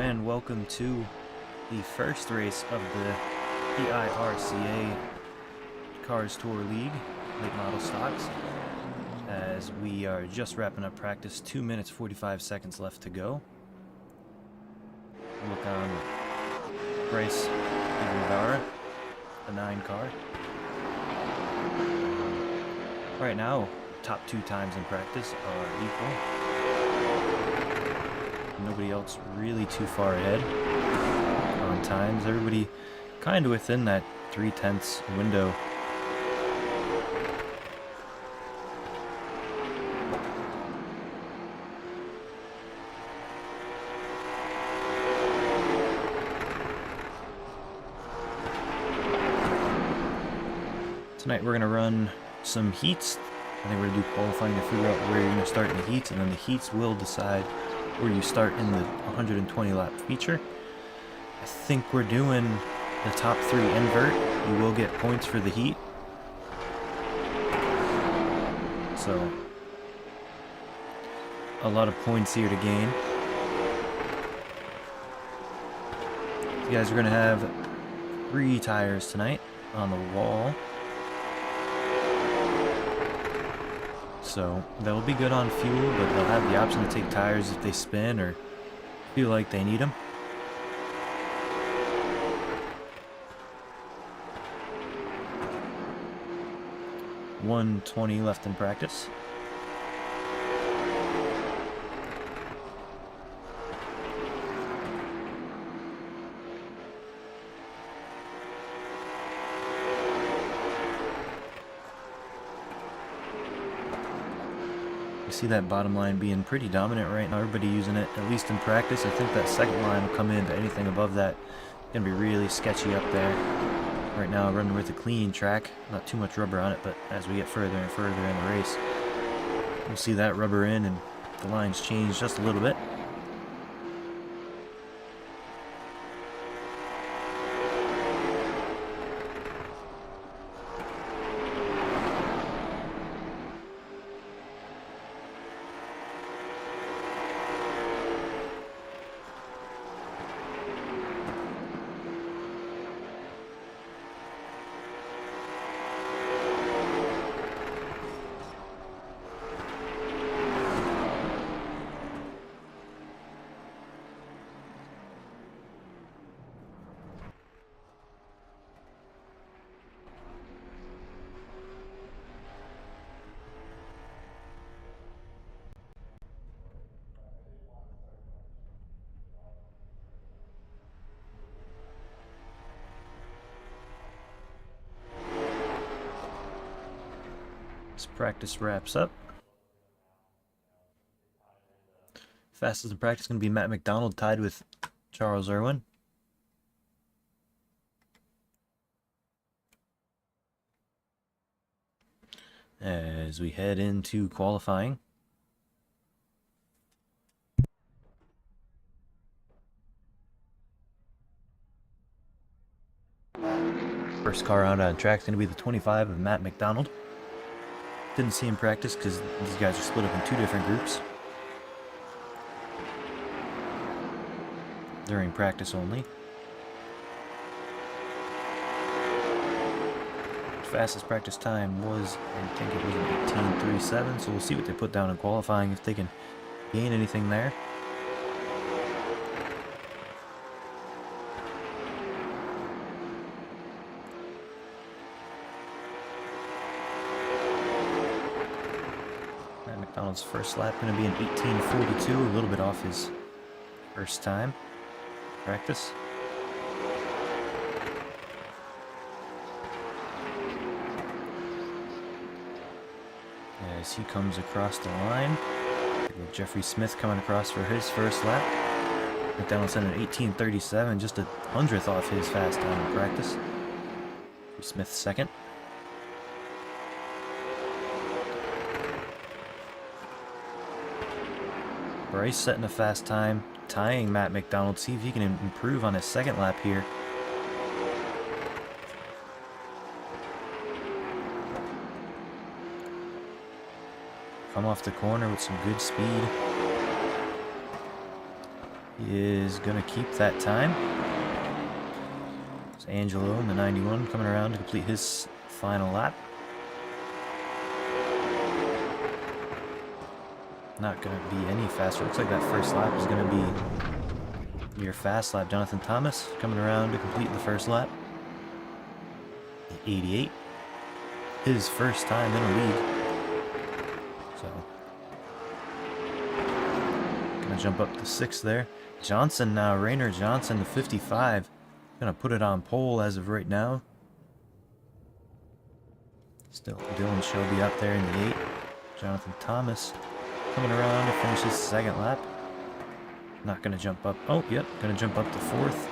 and welcome to the first race of the EIRCA Cars Tour League late model stocks, as we are just wrapping up practice. 2 minutes 45 seconds left to go. Look on Bryce Ivara, the 9 car. Right now, top 2 times in practice are equal. Nobody else really too far ahead on times. Everybody kind of within that 3/10 window. Tonight we're going to run some heats. I think we're going to do qualifying to figure out where you're going to start in the heats, and then the heats will decide where you start in the 120 lap feature. I think we're doing the top 3 invert. You will get points for the heat. So a lot of points here to gain. You guys are going to have 3 tires tonight on the wall. So they'll be good on fuel, but they'll have the option to take tires if they spin or feel like they need them. $120 left in practice. You see that bottom line being pretty dominant right now. Everybody using it, at least in practice. I think that second line will come in, but anything above that is going to be really sketchy up there. Right now, running with a clean track. Not too much rubber on it, but as we get further and further in the race, we'll see that rubber in and the lines change just a little bit. As practice wraps up. Fastest in practice is going to be Matt McDonald, tied with Charles Irwin. As we head into qualifying. First car out on track is going to be the 25 of Matt McDonald. Didn't see him practice because these guys are split up in 2 different groups. During practice only. Fastest practice time was, I think it was an 18:37, so we'll see what they put down in qualifying, if they can gain anything there. McDonald's first lap going to be an 18:42, a little bit off his first time practice. As he comes across the line, Jeffrey Smith coming across for his first lap. McDonald set an 18:37, just a 100th off his fast time in practice. Smith second. Bryce setting a fast time, tying Matt McDonald. See if he can improve on his second lap here. Come off the corner with some good speed. He is going to keep that time. It's Angelo in the 91 coming around to complete his final lap. Not going to be any faster. Looks like that first lap is going to be your fast lap. Jonathan Thomas coming around to complete the first lap. The 88. His first time in a league. So, going to jump up to 6th there. Johnson now, Rainer Johnson, the 55. Going to put it on pole as of right now. Still Dylan Shelby up there in the 8. Jonathan Thomas coming around to finish his second lap. Not going to jump up. Oh, yep. Going to jump up to 4th.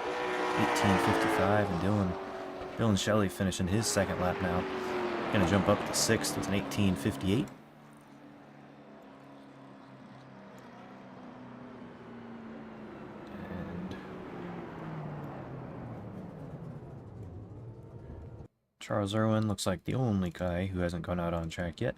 18:55. And Dylan Shelley finishing his second lap now. Going to jump up to 6th with an 18:58. And Charles Irwin looks like the only guy who hasn't gone out on track yet.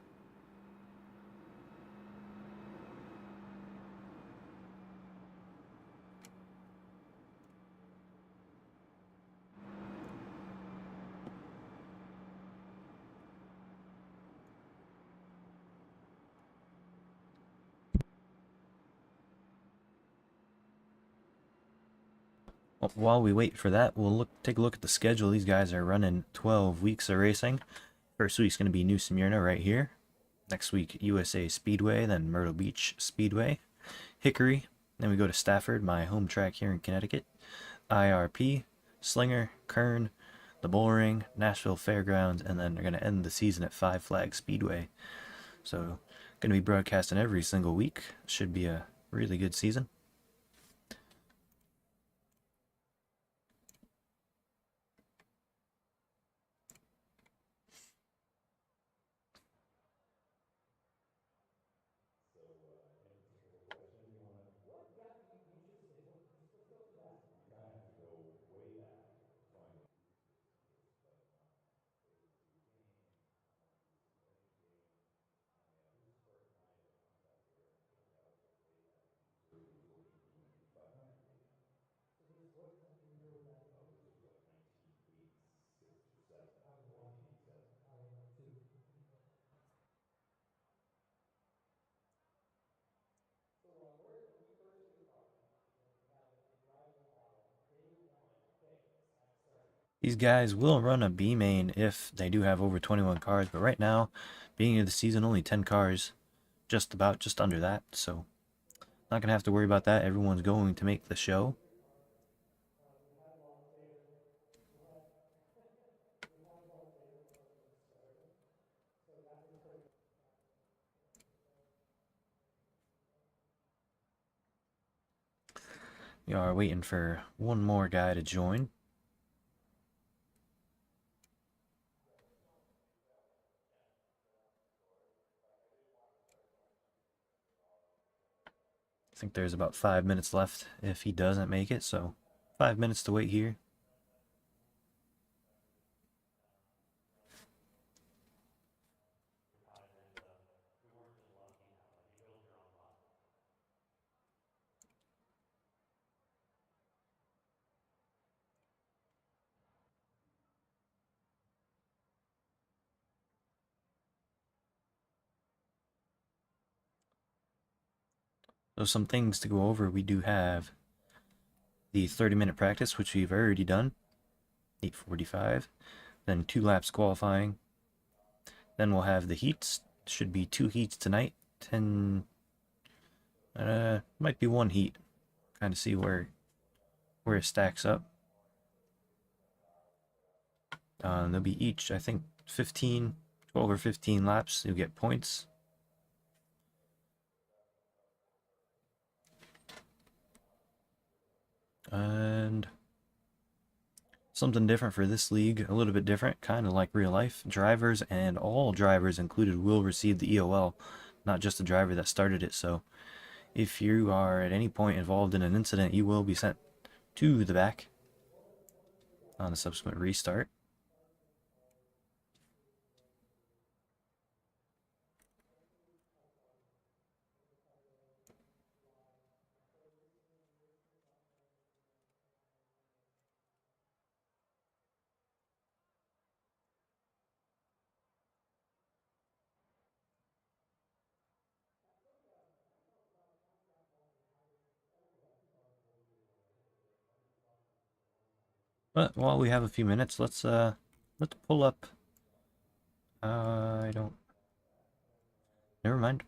While we wait for that, we'll take a look at the schedule. These guys are running 12 weeks of racing. First week's going to be New Smyrna right here. Next week, USA Speedway, then Myrtle Beach Speedway, Hickory. Then we go to Stafford, my home track here in Connecticut. IRP, Slinger, Kern, the Bullring, Nashville Fairgrounds, and then they're going to end the season at Five Flags Speedway. So, going to be broadcasting every single week. Should be a really good season. These guys will run a B main if they do have over 21 cars, but right now, beginning of the season, only 10 cars, just under that, so not going to have to worry about that. Everyone's going to make the show. We are waiting for one more guy to join. I think there's about 5 minutes left if he doesn't make it, so 5 minutes to wait here. So some things to go over. We do have the 30-minute practice, which we've already done, 8:45. Then 2 laps qualifying. Then we'll have the heats. Should be 2 heats tonight. 10, might be 1 heat. Kind of see where it stacks up. They'll be each, I think, 12 or 15 laps. You'll get points. And something different for this league, a little bit different, kind of like real life. Drivers and all drivers included will receive the EOL, not just the driver that started it. So if you are at any point involved in an incident, you will be sent to the back on a subsequent restart. But while we have a few minutes, let's pull up. I don't. Never mind.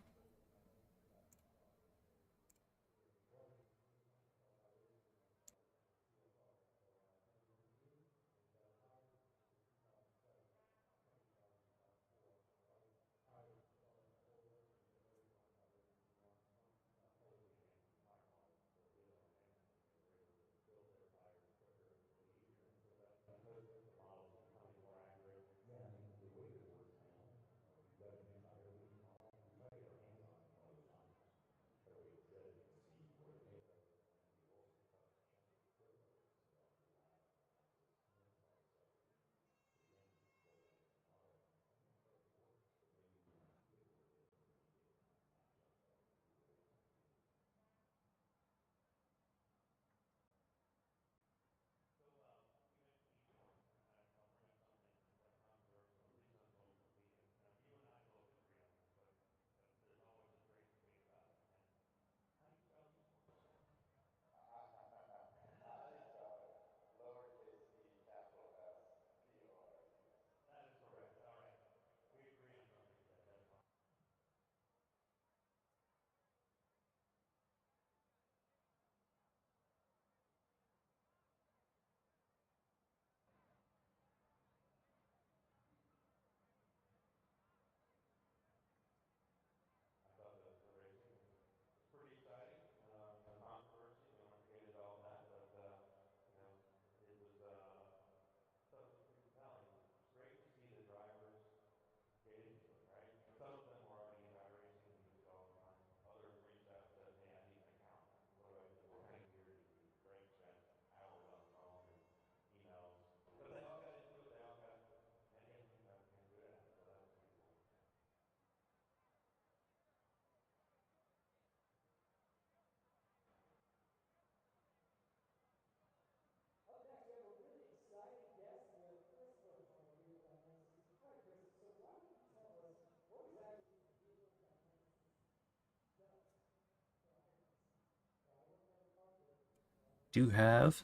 Do have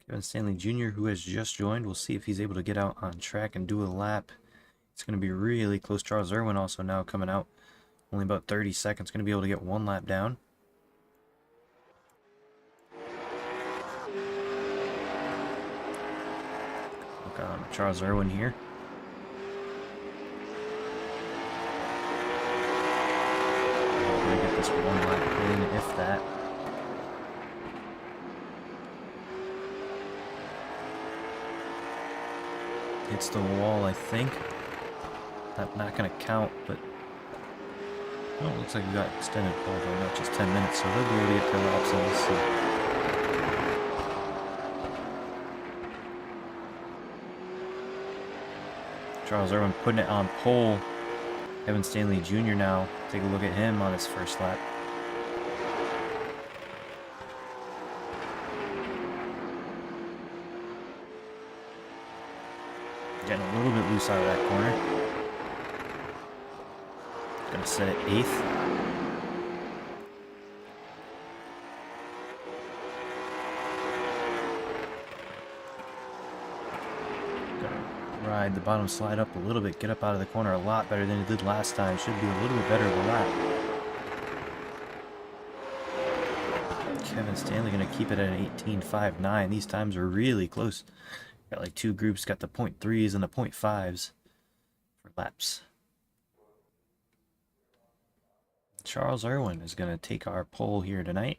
Kevin Stanley Jr., who has just joined. We'll see if he's able to get out on track and do a lap. It's going to be really close. Charles Irwin also now coming out. Only about 30 seconds. Going to be able to get one lap down. Look on Charles Irwin here. Going to get this one lap in, if that. Hits the wall, I think. Not going to count, but oh, it looks like we got extended qualifying, not just 10 minutes, so they'll be able to get their laps in. We'll see. Charles Irwin putting it on pole. Kevin Stanley Jr. now. Take a look at him on his first lap. Getting a little bit loose out of that corner. Gonna set it 8th. Gonna ride the bottom slide up a little bit, get up out of the corner a lot better than it did last time. Should be a little bit better of a lap. Kevin Stanley gonna keep it at an 18.59. These times are really close. Got like two groups, got the 0.3s and the 0.5s for laps. Charles Irwin is going to take our pole here tonight.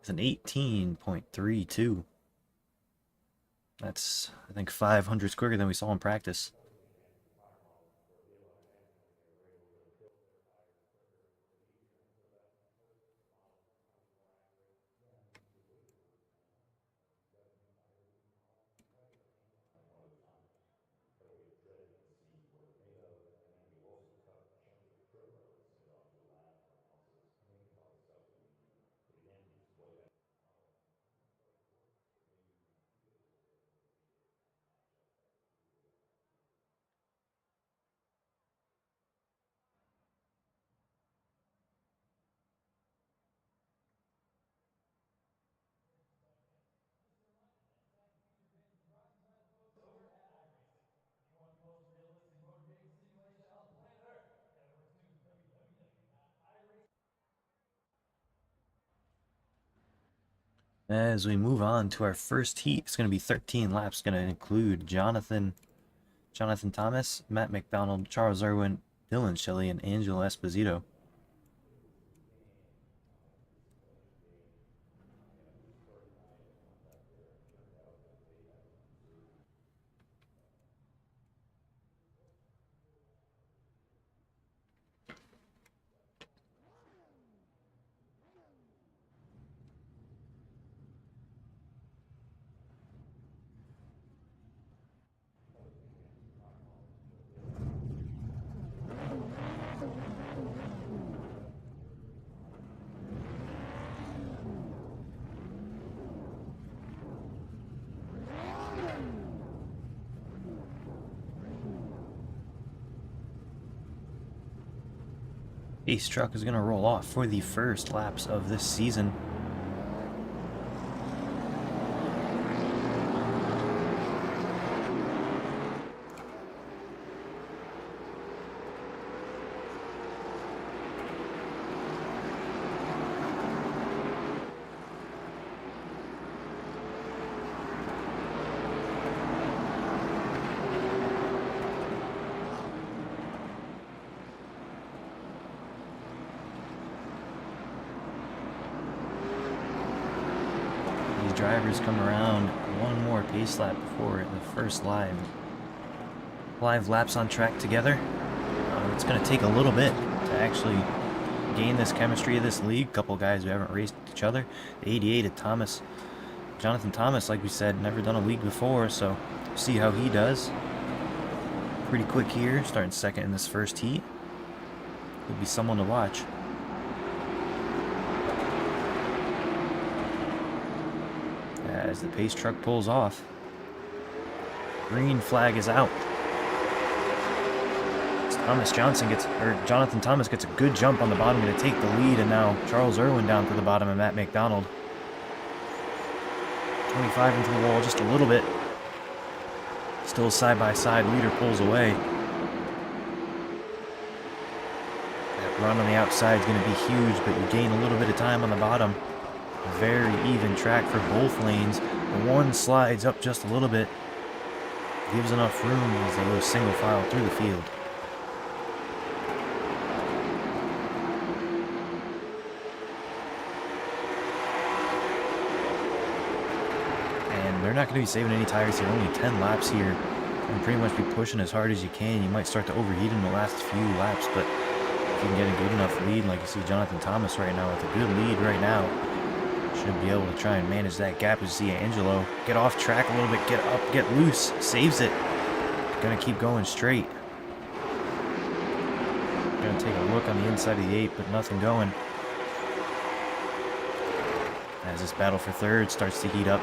It's an 18.32. That's, I think, 500s quicker than we saw in practice. As we move on to our first heat, it's going to be 13 laps. Going to include Jonathan Thomas, Matt McDonald, Charles Irwin, Dylan Shelley, and Angelo Esposito. Ace Truck is going to roll off for the first laps of this season. Drivers come around one more pace lap before the first live laps on track together. It's going to take a little bit to actually gain this chemistry of this league. Couple guys who haven't raced each other. The 88 of Thomas, Jonathan Thomas, like we said, never done a league before, so see how he does. Pretty quick here, starting second in this first heat. He'll be someone to watch. As the pace truck pulls off. Green flag is out. Jonathan Thomas gets a good jump on the bottom, going to take the lead, and now Charles Irwin down to the bottom and Matt McDonald. 25 into the wall just a little bit. Still side by side, leader pulls away. That run on the outside is going to be huge, but you gain a little bit of time on the bottom. Very even track for both lanes. The one slides up just a little bit. Gives enough room as they go single file through the field. And they're not going to be saving any tires here. Only 10 laps here. And pretty much be pushing as hard as you can. You might start to overheat in the last few laps, but if you can get a good enough lead, like you see Jonathan Thomas right now with a good lead right now, should be able to try and manage that gap. As you see Angelo get off track a little bit, get up, get loose, saves it. Gonna keep going straight. Gonna take a look on the inside of the 8, but nothing going. As this battle for third starts to heat up.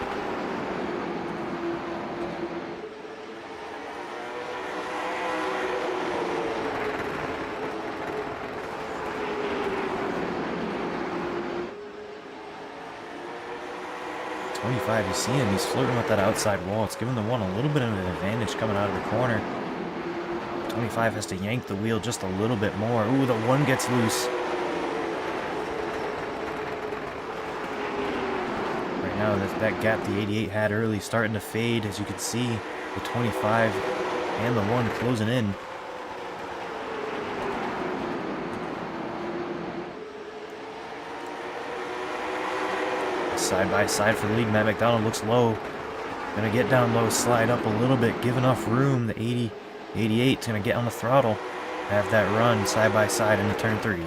You see him, he's flirting with that outside wall. It's giving the one a little bit of an advantage coming out of the corner. 25 has to yank the wheel just a little bit more. Ooh, the one gets loose. Right now, that gap the 88 had early starting to fade, as you can see. The 25 and the one closing in. Side by side for the lead. Matt McDonald looks low. Gonna get down low, slide up a little bit, give enough room. The 88 is gonna get on the throttle. Have that run side by side into turn 3.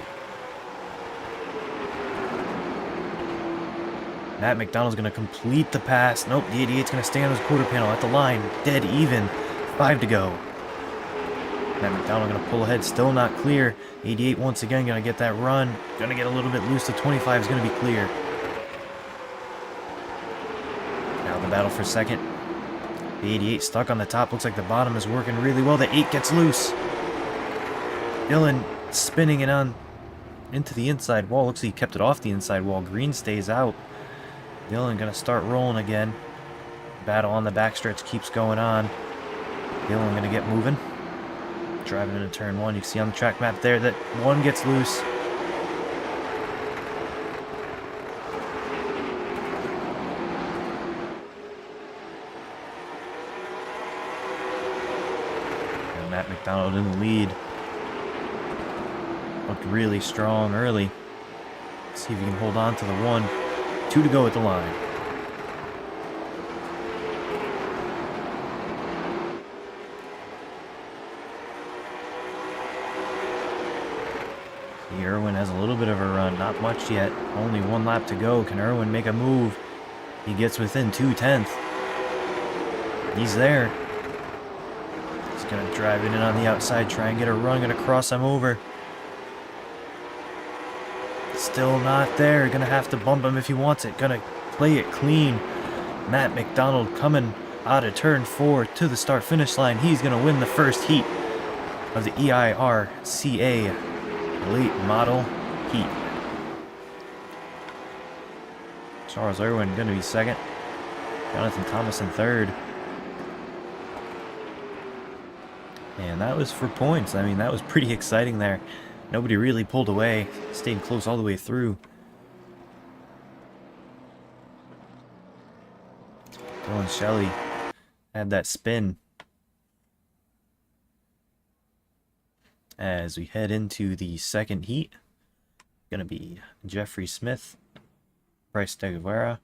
Matt McDonald's gonna complete the pass. Nope, the 88's gonna stay on his quarter panel at the line. Dead even. 5 to go. Matt McDonald gonna pull ahead, still not clear. 88 once again gonna get that run. Gonna get a little bit loose. The 25 is gonna be clear. The battle for second. The 88 stuck on the top. Looks like the bottom is working really well. The 8 gets loose. Dylan spinning it on into the inside wall. Looks like he kept it off the inside wall. Green stays out. Dylan gonna start rolling again. Battle on the backstretch keeps going on. Dylan gonna get moving. Driving into turn 1. You can see on the track map there that one gets loose. Matt McDonald in the lead. Looked really strong early. See if he can hold on to the 1. 2 to go at the line. See, Irwin has a little bit of a run. Not much yet. Only 1 lap to go. Can Irwin make a move? He gets within 2/10. He's there. He's going to drive it in on the outside. Try and get a run. Going to cross him over. Still not there. Gonna have to bump him if he wants it. Gonna play it clean. Matt McDonald coming out of turn 4 to the start finish line. He's gonna win the first heat of the EIRCA late model heat. Charles Irwin gonna be second. Jonathan Thomas in third. And that was for points. I mean, that was pretty exciting there. Nobody really pulled away. Stayed close all the way through. Dylan Shelley had that spin. As we head into the second heat, gonna be Jeffrey Smith, Bryce De Guevara,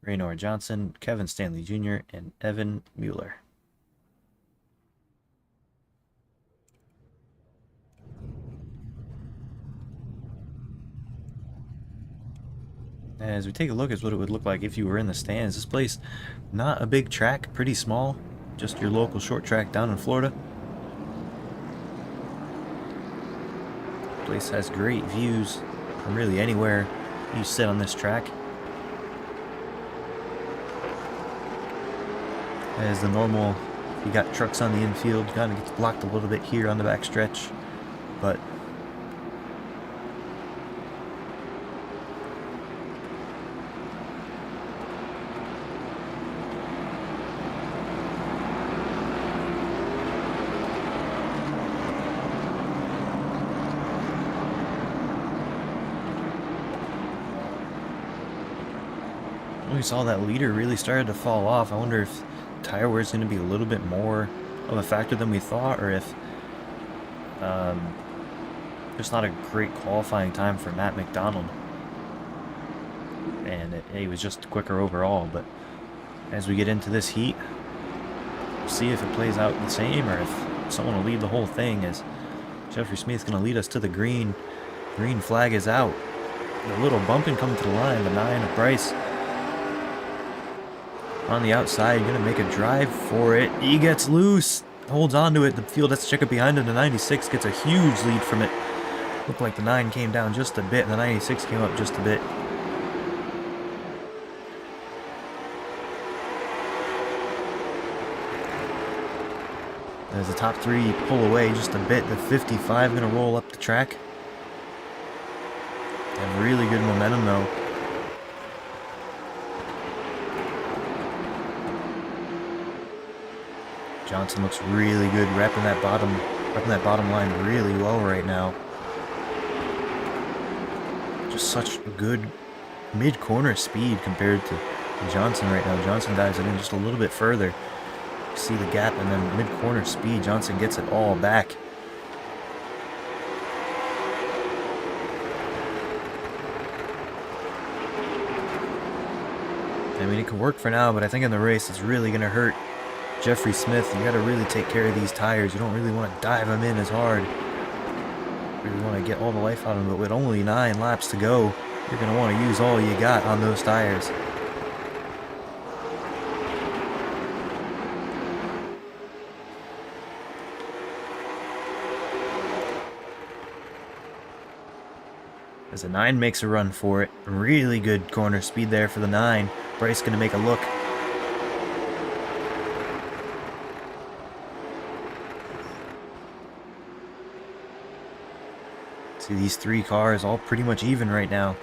Raynor Johnson, Kevin Stanley Jr., and Evan Mueller. As we take a look at what it would look like if you were in the stands, this place, not a big track, pretty small, just your local short track down in Florida. The place has great views from really anywhere you sit on this track. As the normal, you got trucks on the infield, kind of gets blocked a little bit here on the back stretch, but we saw that leader really started to fall off. I wonder if tire wear is going to be a little bit more of a factor than we thought, or if just not a great qualifying time for Matt McDonald, and it was just quicker overall. But as we get into this heat, we'll see if it plays out the same, or if someone will lead the whole thing. As Jeffrey Smith's going to lead us to the green flag is out. A little bumping coming to the line. The 9 of Bryce on the outside, gonna make a drive for it. He gets loose, holds on to it. The field has to check it behind him. The 96 gets a huge lead from it. Looked like the 9 came down just a bit, and the 96 came up just a bit. As the top 3 pull away just a bit, the 55 gonna roll up the track. They have really good momentum though. Johnson looks really good, wrapping that bottom line really well right now. Just such good mid-corner speed compared to Johnson right now. Johnson dives it in just a little bit further. See the gap, and then mid-corner speed, Johnson gets it all back. I mean, it can work for now, but I think in the race it's really going to hurt Jeffrey Smith. You got to really take care of these tires. You don't really want to dive them in as hard. You really want to get all the life out of them, but with only 9 laps to go, you're going to want to use all you got on those tires. As the 9 makes a run for it. Really good corner speed there for the 9. Bryce going to make a look. See, these 3 cars all pretty much even right now.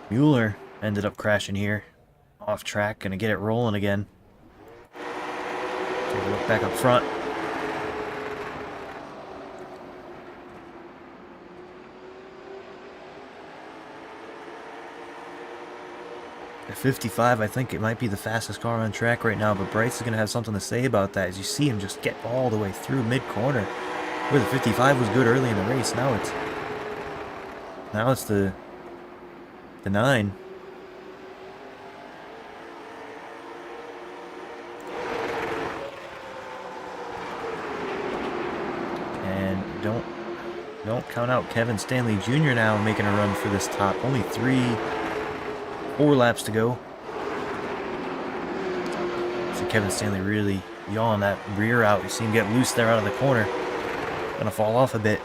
Mueller ended up crashing here. Off track, gonna get it rolling again. Take a look back up front. At 55, I think it might be the fastest car on track right now, but Bryce is going to have something to say about that as you see him just get all the way through mid-corner. Where the 55 was good early in the race, now it's the 9. And don't count out Kevin Stanley Jr. now making a run for this top. Only 4 laps to go. See Kevin Stanley really yawing that rear out. You see him get loose there out of the corner. Gonna fall off a bit.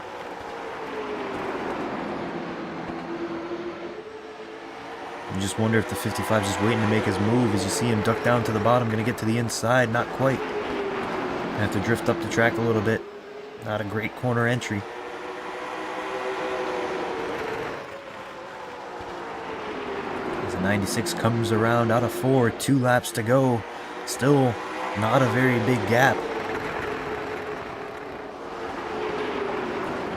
You just wonder if the 55 is just waiting to make his move. As you see him duck down to the bottom, gonna get to the inside. Not quite. Gonna have to drift up the track a little bit. Not a great corner entry. As the 96 comes around out of 4, 2 laps to go. Still not a very big gap.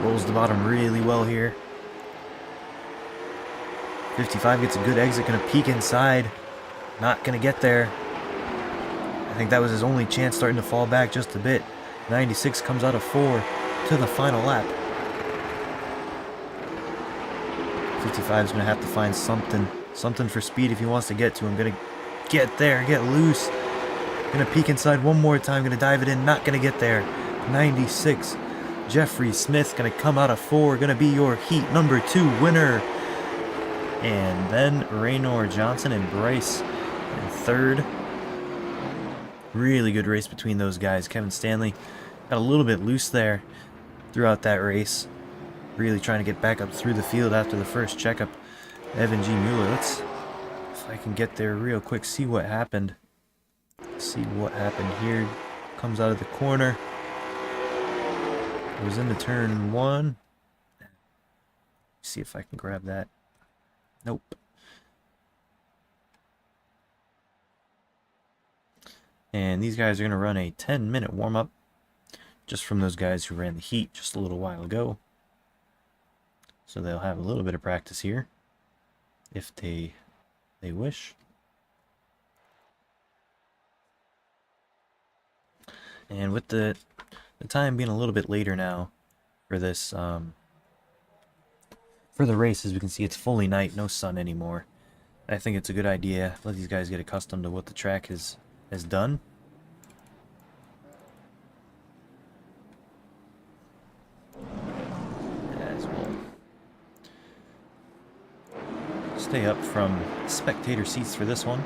Rolls the bottom really well here. 55 gets a good exit, gonna peek inside. Not gonna get there. I think that was his only chance, starting to fall back just a bit. 96 comes out of 4 to the final lap. 55 is gonna have to find something for speed if he wants to get to him. Gonna get there, get loose. Gonna peek inside one more time, gonna dive it in, not gonna get there. 96. Jeffrey Smith gonna come out of 4, gonna be your heat number 2 winner. And then Raynor Johnson and Bryce in 3rd. Really good race between those guys. Kevin Stanley got a little bit loose there throughout that race. Really trying to get back up through the field after the first checkup. Evan G. Mueller, let's, if I can get there real quick, see what happened. See what happened here. Comes out of the corner. It was into turn 1. See if I can grab that. Nope. And these guys are going to run a 10-minute warm-up just from those guys who ran the heat just a little while ago. So they'll have a little bit of practice here if they wish. And with the time being a little bit later now for this for the race, as we can see, it's fully night, no sun anymore. I think it's a good idea. Let these guys get accustomed to what the track has done. As we'll stay up from spectator seats for this one.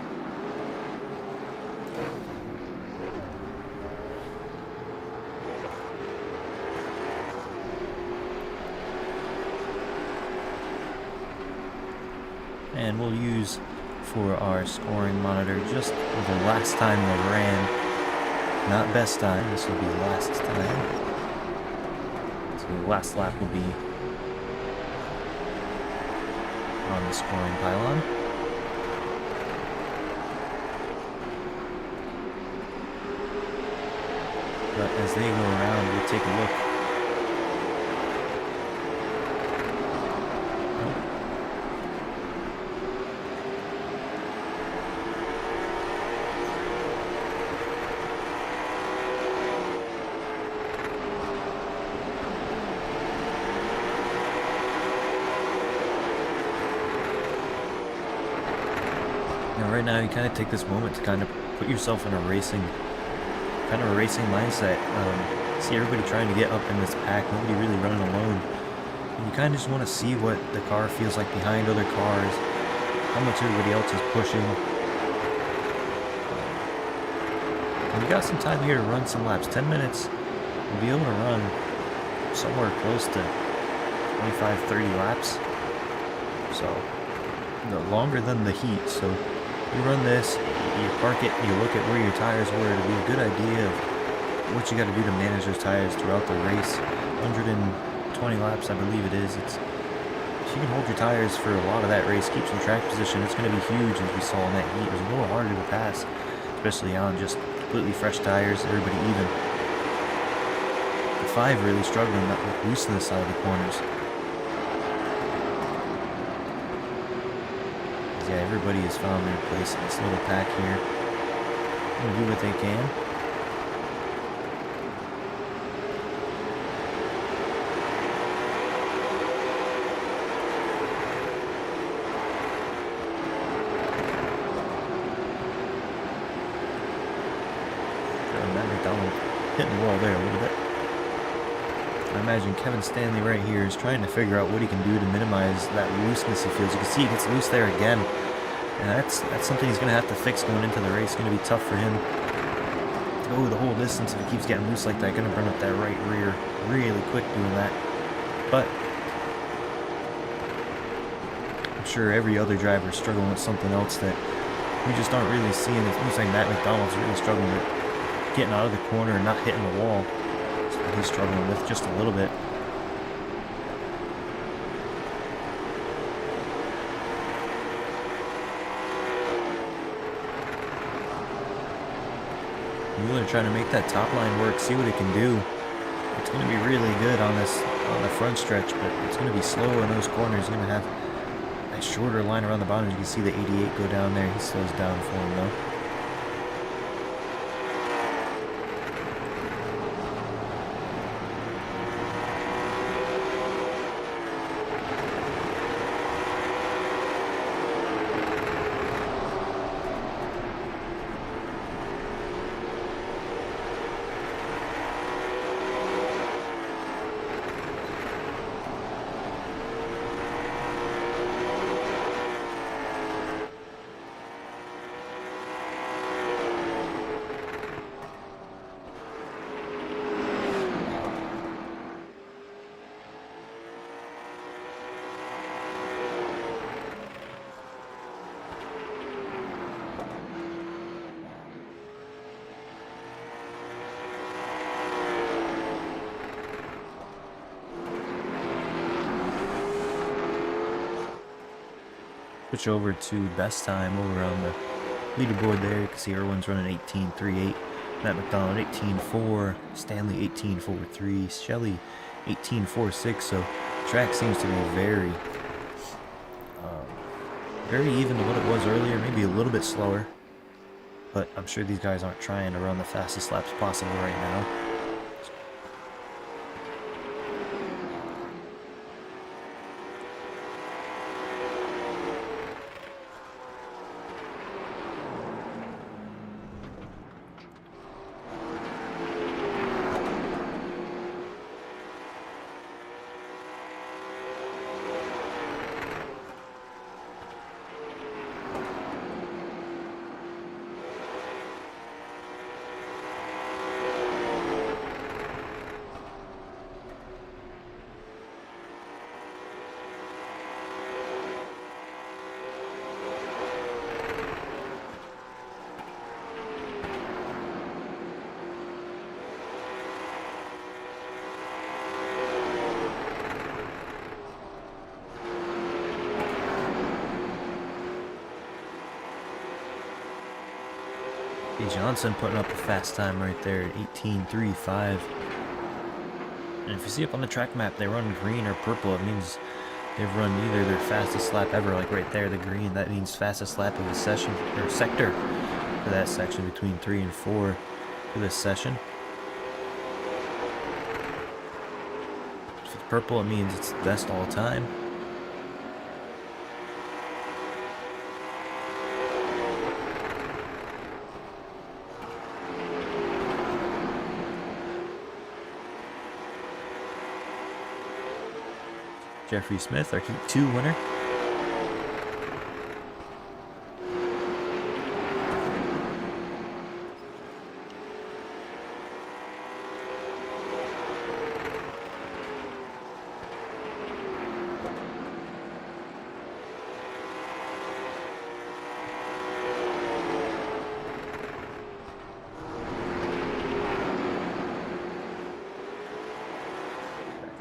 And we'll use for our scoring monitor just the last time they ran. Not best time, this will be the last time. So the last lap will be on the scoring pylon. But as they go around, we'll take a look. Right now, you kind of take this moment to kind of put yourself in a racing mindset. See everybody trying to get up in this pack, nobody really running alone. And you kind of just want to see what the car feels like behind other cars, how much everybody else is pushing. And you got some time here to run some laps. 10 minutes, you'll be able to run somewhere close to 25, 30 laps. So, no, longer than the heat. So you run this, you park it, you look at where your tires were. It'll be a good idea of what you got to do to manage those tires throughout the race. 120 laps, I believe it is. If you can hold your tires for a lot of that race, keep some track position, it's going to be huge. As we saw in that heat, it was a little harder to pass, especially on just completely fresh tires, everybody even. The 5 really struggling, not loose on the side of the corners. Yeah, everybody has found their place in this little pack here. Gonna do what they can. Hitting the wall there a little bit. I imagine Kevin Stanley right here is trying to figure out what he can do to minimize that looseness he feels. You can see he gets loose there again. And that's something he's going to have to fix going into the race. It's going to be tough for him to go the whole distance if he keeps getting loose like that. Going to burn up that right rear really quick doing that. But I'm sure every other driver is struggling with something else that we just aren't really seeing. It looks like Matt McDonald's really struggling with getting out of the corner and not hitting the wall. That's what he's struggling with just a little bit. Mueller trying to make that top line work, see what it can do. It's going to be really good on the front stretch, but it's going to be slow in those corners. He's going to have a shorter line around the bottom. You can see the 88 go down there. He slows down for him though. Switch over to best time over on the leaderboard there. You can see everyone's running 18.38. Matt McDonald 18.4, Stanley 18.43, Shelley 18.46. So track seems to be very even to what it was earlier, maybe a little bit slower. But I'm sure these guys aren't trying to run the fastest laps possible right now. Johnson putting up a fast time right there at 18.35. And if you see up on the track map, they run green or purple. It means they've run either their fastest lap ever, like right there, the green. That means fastest lap of the session, or sector for that section between 3 and 4 for this session. For the purple, it means it's the best all time. Jeffrey Smith, our Heat 2 winner.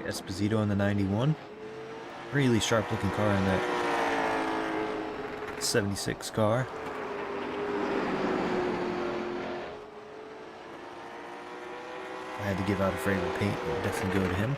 Esposito on the 91. Really sharp looking car in that 76 car. I had to give out a favorite paint, it would definitely go to him.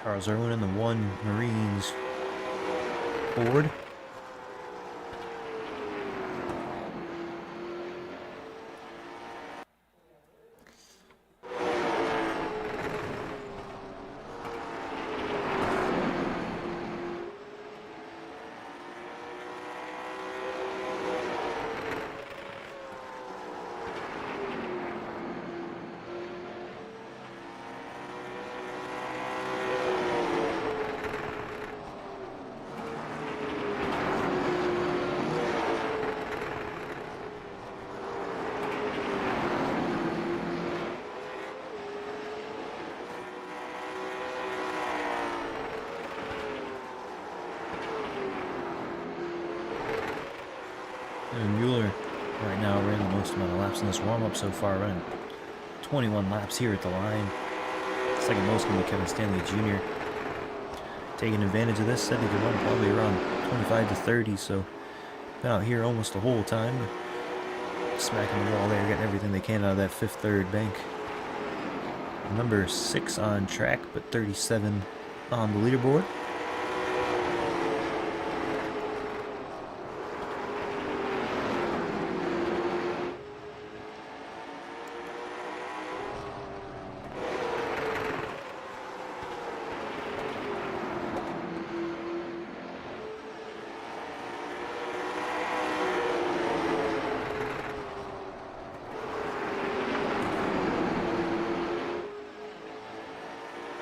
Charles Irwin in the 1 Marines Ford. And Mueller right now ran the most amount of laps in this warm-up so far, running 21 laps here at the line. Second most going to be Kevin Stanley Jr. Taking advantage of this, said he could run probably around 25 to 30, so been out here almost the whole time. Smacking the wall there, getting everything they can out of that 5th third bank. Number 6 on track, but 37 on the leaderboard.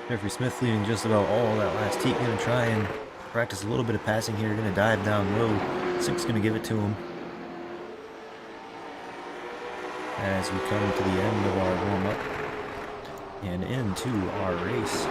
Jeffrey Smith leading just about all that last heat. Going to try and practice a little bit of passing here. Going to dive down low. Sink's going to give it to him. As we come to the end of our warm-up and into our race.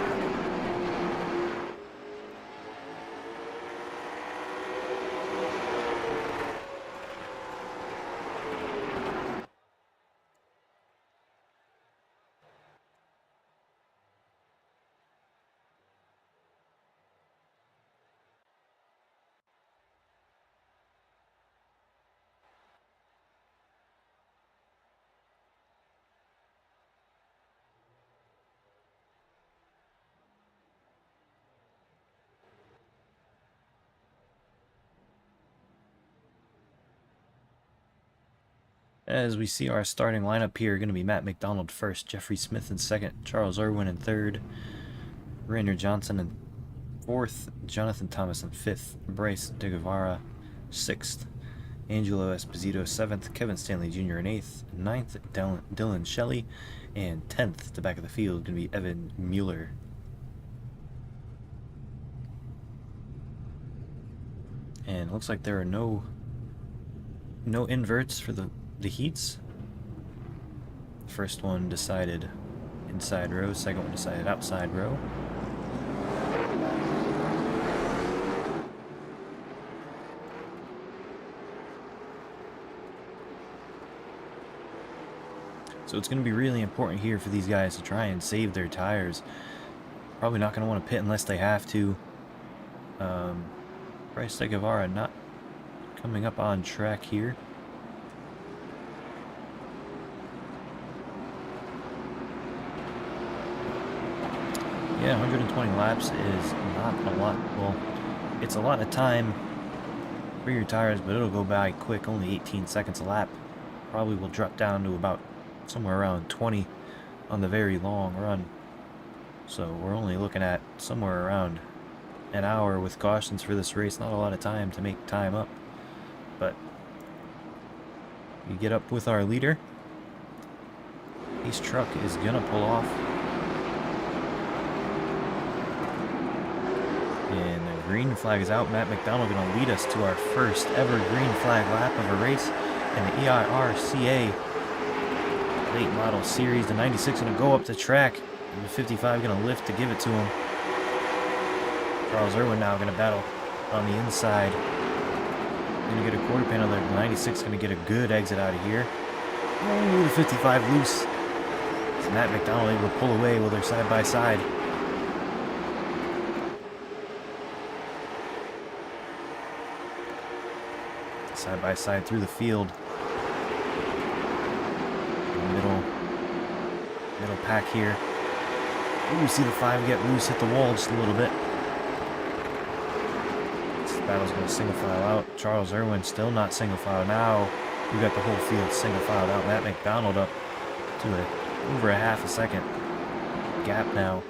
As we see our starting lineup here, going to be Matt McDonald first, Jeffrey Smith in second, Charles Irwin in third, Rainer Johnson in fourth, Jonathan Thomas in fifth, Bryce De Guevara sixth, Angelo Esposito seventh, Kevin Stanley Jr. in eighth, ninth, Dylan Shelley, and 10th at the back of the field going to be Evan Mueller. And it looks like there are no inverts for the heats. First one decided inside row, second one decided outside row. So it's going to be really important here for these guys to try and save their tires. Probably not going to want to pit unless they have to. Bryce De Guevara not coming up on track here. Yeah, 120 laps is not a lot. Well, it's a lot of time for your tires, but it'll go by quick, only 18 seconds a lap. Probably will drop down to about somewhere around 20 on the very long run. So we're only looking at somewhere around an hour with cautions for this race. Not a lot of time to make time up. But we get up with our leader. His truck is gonna pull off. And the green flag is out. Matt McDonald going to lead us to our first ever green flag lap of a race in the EIRCA late model series. The 96 going to go up the track, and the 55 going to lift to give it to him. Charles Irwin now going to battle on the inside. Going to get a quarter panel there. The 96 going to get a good exit out of here. Oh, the 55 loose. So Matt McDonald able to pull away while they're side by side. Side by side through the field. Middle pack here. Ooh, see the 5 get loose, hit the wall just a little bit. This battle's going to single file out. Charles Irwin still not single file. Now we got the whole field single filed out. Matt McDonald up to over a half a second gap now.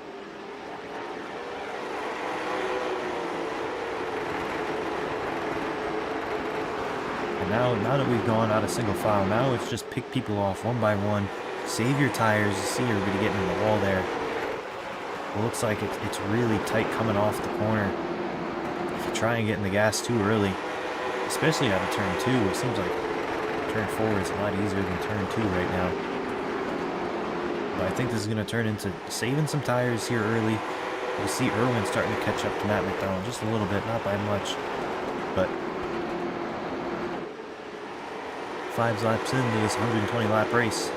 And now that we've gone out of single file, now it's just pick people off one by one. Save your tires. You see everybody getting in the wall there. It looks like it's really tight coming off the corner. If you try and get in the gas too early, especially out of turn 2, it seems like turn 4 is a lot easier than turn 2 right now. But I think this is going to turn into saving some tires here early. You see Irwin starting to catch up to Matt McDonald just a little bit, not by much. But 5 laps into this 120 lap race.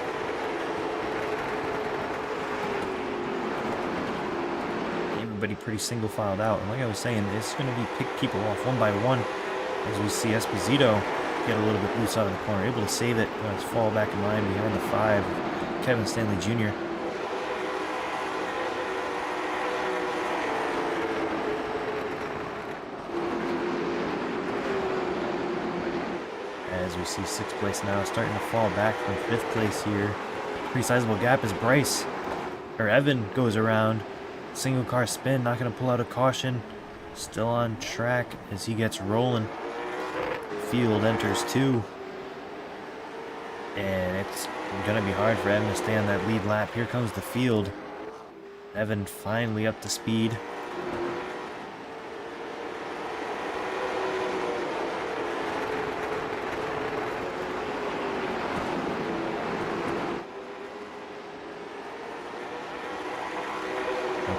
Everybody pretty single filed out. And like I was saying, it's going to be pick people off one by one. As we see Esposito get a little bit loose out of the corner, able to save it. Let's fall back in line behind the 5, Kevin Stanley Jr. As we see 6th place now, starting to fall back from 5th place here. Pretty sizable gap as Evan goes around. Single car spin, not going to pull out a caution. Still on track as he gets rolling. Field enters 2. And it's going to be hard for Evan to stay on that lead lap. Here comes the field. Evan finally up to speed.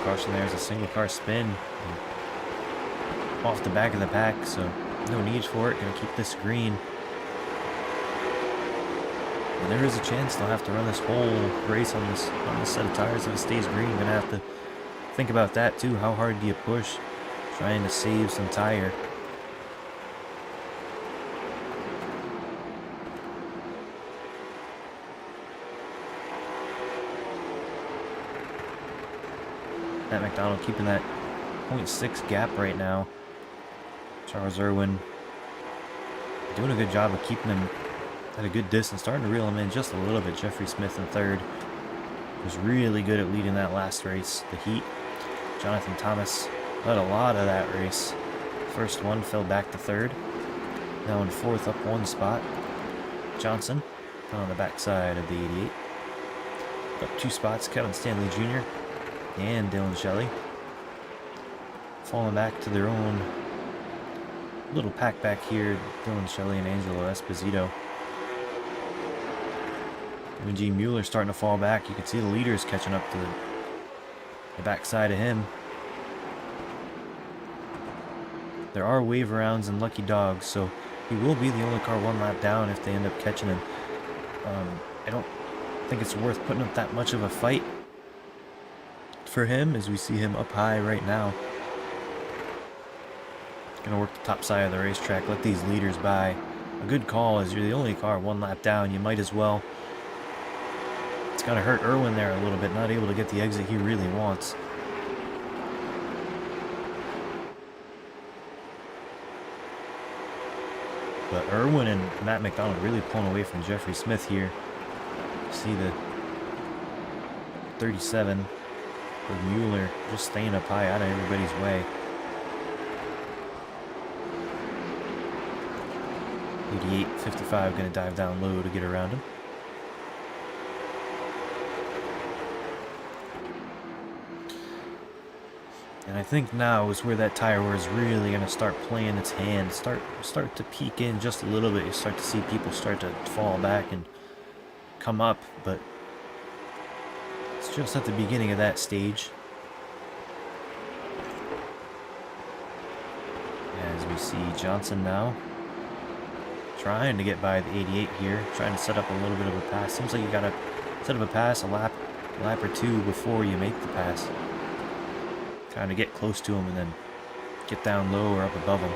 Caution there is a single car spin off the back of the pack, so no need for it. Gonna keep this green. And there is a chance they'll have to run this whole race on this set of tires if it stays green. Gonna have to think about that too. How hard do you push? Trying to save some tire. Matt McDonald keeping that 0.6 gap right now. Charles Irwin doing a good job of keeping him at a good distance, starting to reel him in just a little bit. Jeffrey Smith in 3rd was really good at leading that last race, the heat. Jonathan Thomas led a lot of that race. First one fell back to 3rd. Now in 4th, up 1 spot. Johnson on the backside of the 88. Up 2 spots, Kevin Stanley Jr. and Dylan Shelley falling back to their own little pack back here. Dylan Shelley and Angelo Esposito. G. Mueller starting to fall back. You can see the leaders catching up to the backside of him. There are wave rounds and lucky dogs, so he will be the only car 1 lap down if they end up catching him. I don't think it's worth putting up that much of a fight for him, as we see him up high right now. Gonna work the top side of the racetrack, let these leaders by. A good call, as you're the only car 1 lap down. You might as well. It's gonna hurt Irwin there a little bit, not able to get the exit he really wants. But Irwin and Matt McDonald really pulling away from Jeffrey Smith here. See the 37 with Mueller just staying up high, out of everybody's way. 88-55 going to dive down low to get around him. And I think now is where that tire wear is really going to start playing its hand. Start to peek in just a little bit. You start to see people start to fall back and come up, but it's just at the beginning of that stage. As we see Johnson now trying to get by the 88 here, trying to set up a little bit of a pass. Seems like you gotta set up a pass a lap or 2 before you make the pass. Kind of get close to him and then get down low or up above him.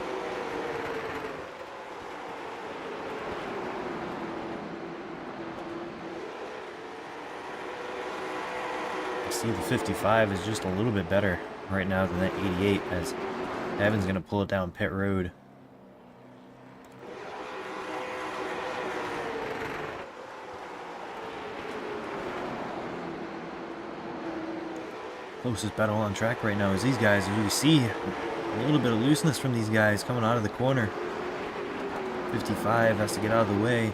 See, the 55 is just a little bit better right now than that 88, as Evan's going to pull it down pit road. Closest battle on track right now is these guys. As we see a little bit of looseness from these guys coming out of the corner. 55 has to get out of the way.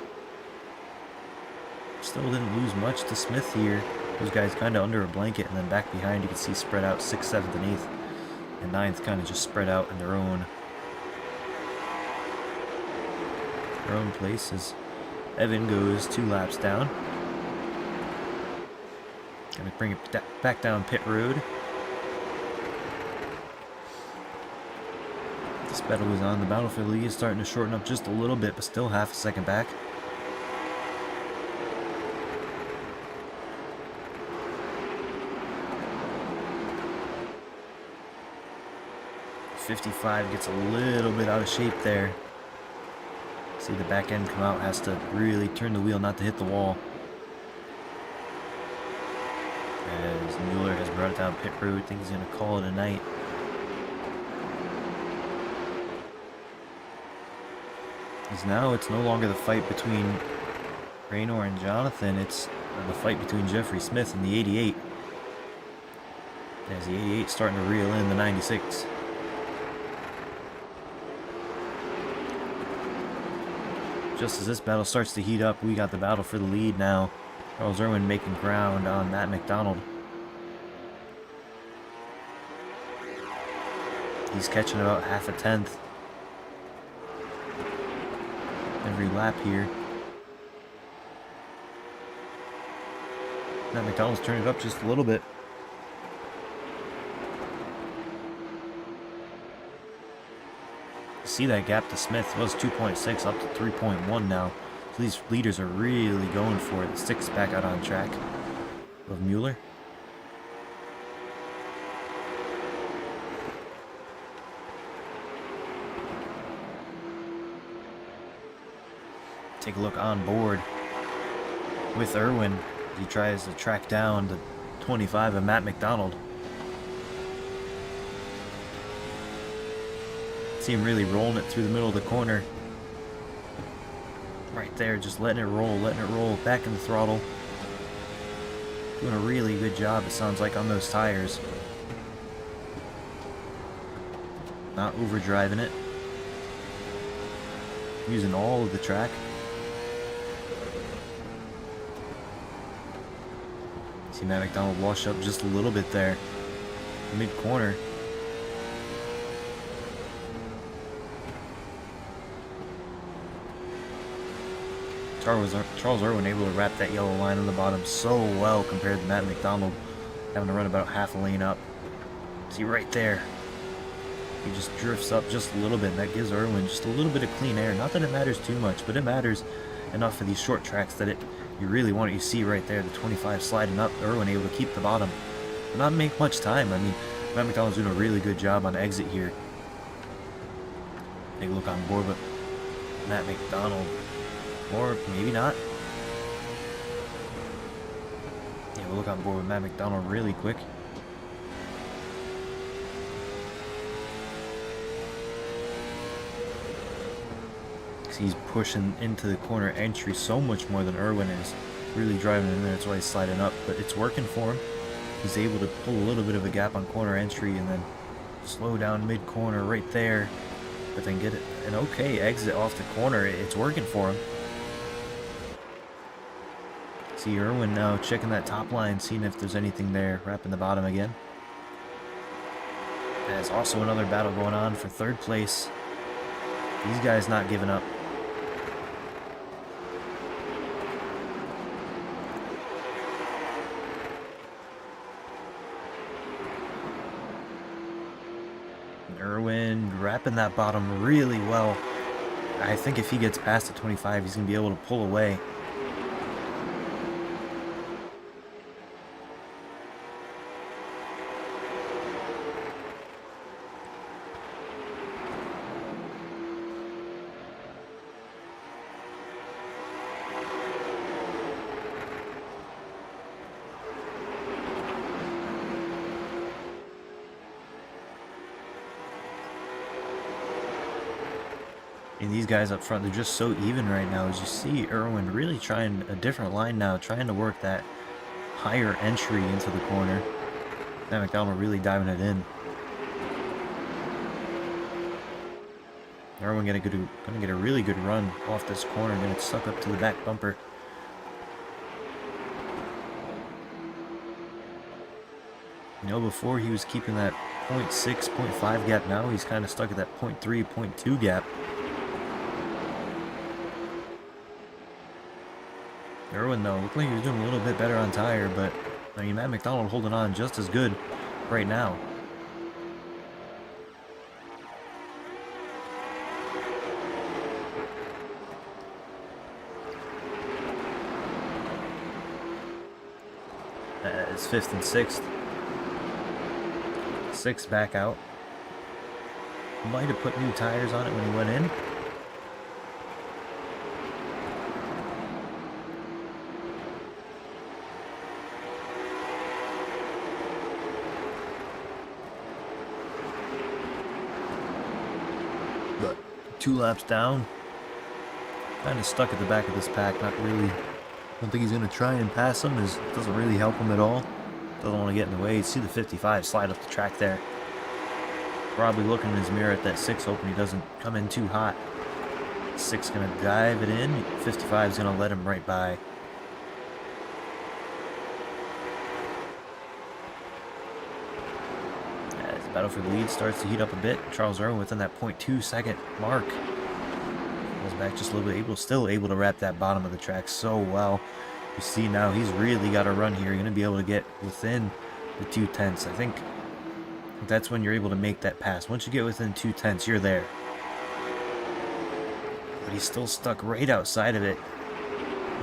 Still didn't lose much to Smith here. Those guys kind of under a blanket, and then back behind you can see spread out 6th, 7th, and 8th. And 9th kind of just spread out in their own place as Evan goes 2 laps down. Gonna bring it back down pit road. This battle is on. The battlefield lead is starting to shorten up just a little bit, but still half a second back. .55 gets a little bit out of shape there. See the back end come out, has to really turn the wheel not to hit the wall. As Mueller has brought it down pit road, I think he's going to call it a night. Because now it's no longer the fight between Raynor and Jonathan, it's the fight between Jeffrey Smith and the 88. As the 88 starting to reel in the 96. Just as this battle starts to heat up, we got the battle for the lead now. Charles Irwin making ground on Matt McDonald. He's catching about half a tenth every lap here. Matt McDonald's turned it up just a little bit. See that gap to Smith was 2.6 up to 3.1 now. So these leaders are really going for it. The 6th back out on track of Mueller. Take a look on board with Irwin. He tries to track down the 25 of Matt McDonald. See him really rolling it through the middle of the corner. Right there, just letting it roll, back in the throttle. Doing a really good job, it sounds like, on those tires. Not overdriving it. Using all of the track. See Matt McDonald wash up just a little bit there. Mid-corner. Charles Irwin able to wrap that yellow line on the bottom so well compared to Matt McDonald having to run about half a lane up. See right there, he just drifts up just a little bit, and that gives Irwin just a little bit of clean air. Not that it matters too much, but it matters enough for these short tracks that you really want it. You see right there the 25 sliding up, Irwin able to keep the bottom, but not make much time. I mean, Matt McDonald's doing a really good job on exit here. Take a look on board, but Matt McDonald, or maybe not. Yeah, we'll look on board with Matt McDonald really quick. He's pushing into the corner entry so much more than Irwin is. Really driving in there, that's why he's sliding up, but it's working for him. He's able to pull a little bit of a gap on corner entry and then slow down mid-corner right there, but then get an okay exit off the corner. It's working for him. See Irwin now checking that top line, seeing if there's anything there, wrapping the bottom again. There's also another battle going on for 3rd place. These guys not giving up. Irwin wrapping that bottom really well. I think if he gets past the 25, he's going to be able to pull away. And these guys up front, they're just so even right now. As you see, Irwin really trying a different line now, trying to work that higher entry into the corner. Matt McDonald really diving it in. Irwin gonna get a really good run off this corner, gonna suck up to the back bumper. You know, before he was keeping that 0.6, 0.5 gap. Now he's kind of stuck at that 0.3, 0.2 gap. Irwin, though, looked like he was doing a little bit better on tire, but I mean, Matt McDonald holding on just as good right now. It's 5th and 6th. 6th back out. Might have put new tires on it when he went in. But 2 laps down. Kind of stuck at the back of this pack, not really. I don't think he's going to try and pass him, as it doesn't really help him at all. Doesn't want to get in the way. You see the 55 slide up the track there. Probably looking in his mirror at that 6, hoping he doesn't come in too hot. 6 going to dive it in. 55 is going to let him right by. As the battle for the lead starts to heat up a bit, Charles Irwin within that 0.2 second mark. Goes back just a little bit, still able to wrap that bottom of the track so well. You see now he's really got a run here. You're going to be able to get within the 2/10. I think that's when you're able to make that pass. Once you get within 2/10, you're there. But he's still stuck right outside of it.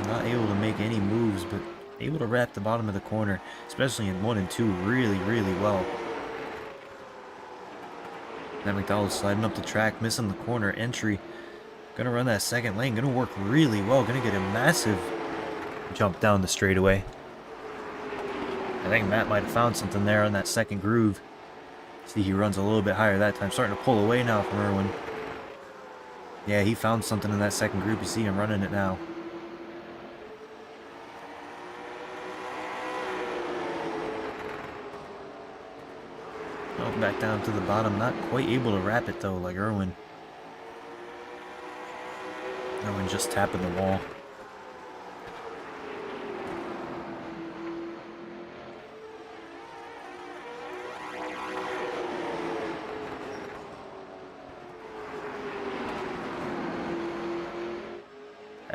Not able to make any moves, but able to wrap the bottom of the corner, especially in 1 and 2, really, really well. Now McDonald sliding up the track, missing the corner entry. Gonna run that second lane, gonna work really well, gonna get a massive jump down the straightaway. I think Matt might have found something there on that second groove. See, he runs a little bit higher that time, starting to pull away now from Irwin. Yeah, he found something in that second groove. You see him running it now. Oh, back down to the bottom, not quite able to wrap it though, like Irwin. Irwin just tapping the wall.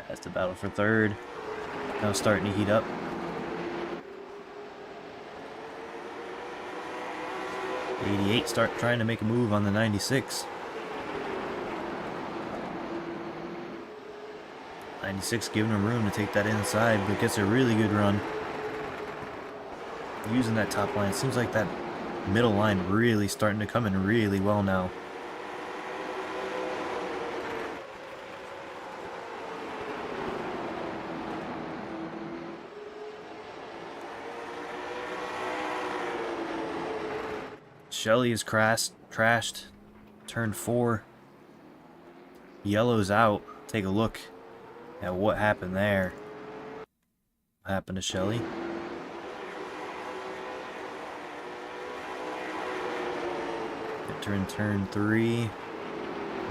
That's the battle for 3rd. Now starting to heat up. '88 start trying to make a move on the 96. 96 giving him room to take that inside, but gets a really good run. Using that top line. It seems like that middle line really starting to come in really well now. Shelley is crashed. Turn 4. Yellow's out. Take a look at what happened there. What happened to Shelley? Turn 3.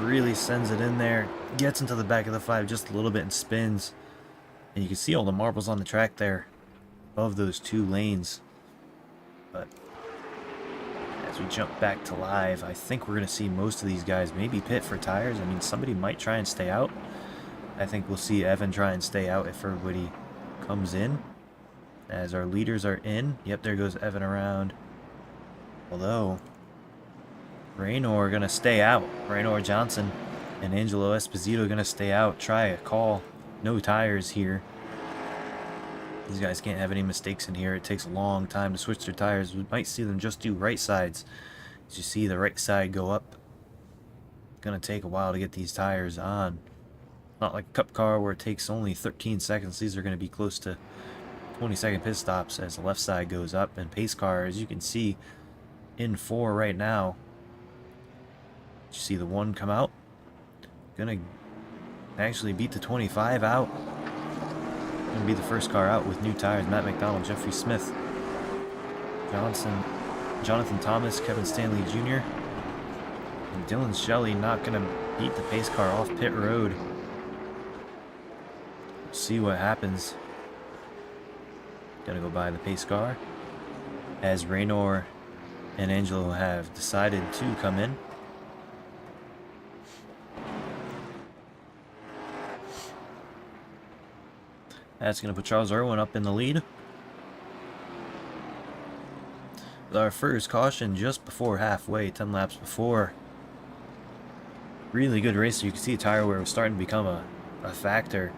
Really sends it in there. Gets into the back of the 5 just a little bit and spins. And you can see all the marbles on the track there above those 2 lanes. But as we jump back to live, I think we're going to see most of these guys maybe pit for tires. I mean, somebody might try and stay out. I think we'll see Evan try and stay out if everybody comes in. As our leaders are in. Yep, there goes Evan around. Although Raynor going to stay out. Raynor Johnson and Angelo Esposito going to stay out. Try a call. No tires here. These guys can't have any mistakes in here. It takes a long time to switch their tires. We might see them just do right sides. As you see the right side go up. It's going to take a while to get these tires on. Not like a cup car where it takes only 13 seconds. These are going to be close to 20-second pit stops as the left side goes up. And pace car, as you can see, in 4 right now. You see the 1 come out. Gonna actually beat the 25 out. Gonna be the first car out with new tires. Matt McDonald, Jeffrey Smith, Jonathan Thomas, Kevin Stanley Jr. And Dylan Shelley not gonna beat the pace car off pit road. We'll see what happens. Gonna go by the pace car as Raynor and Angelo have decided to come in. That's going to put Charles Irwin up in the lead. With our first caution just before halfway, 10 laps before. Really good race. You can see tire wear was starting to become a factor.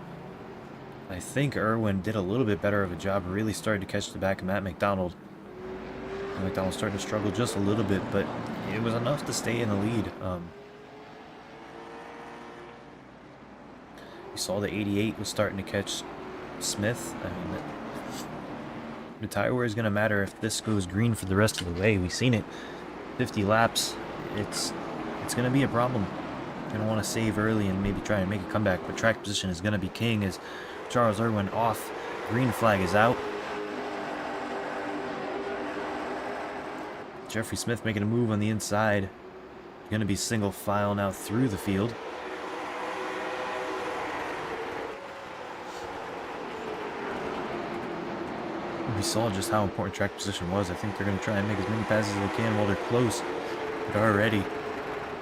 I think Irwin did a little bit better of a job. Really started to catch the back of Matt McDonald. Matt McDonald starting to struggle just a little bit, but it was enough to stay in the lead. You saw the 88 was starting to catch Smith. I mean, the tire wear is going to matter if this goes green for the rest of the way. We've seen it 50 laps. It's going to be a problem. You're going to want to save early and maybe try and make a comeback, but track position is going to be king as Charles Irwin off. Green flag is out. Jeffrey Smith making a move on the inside. Going to be single file now through the field. We saw just how important track position was. I think they're going to try and make as many passes as they can while they're close. But already,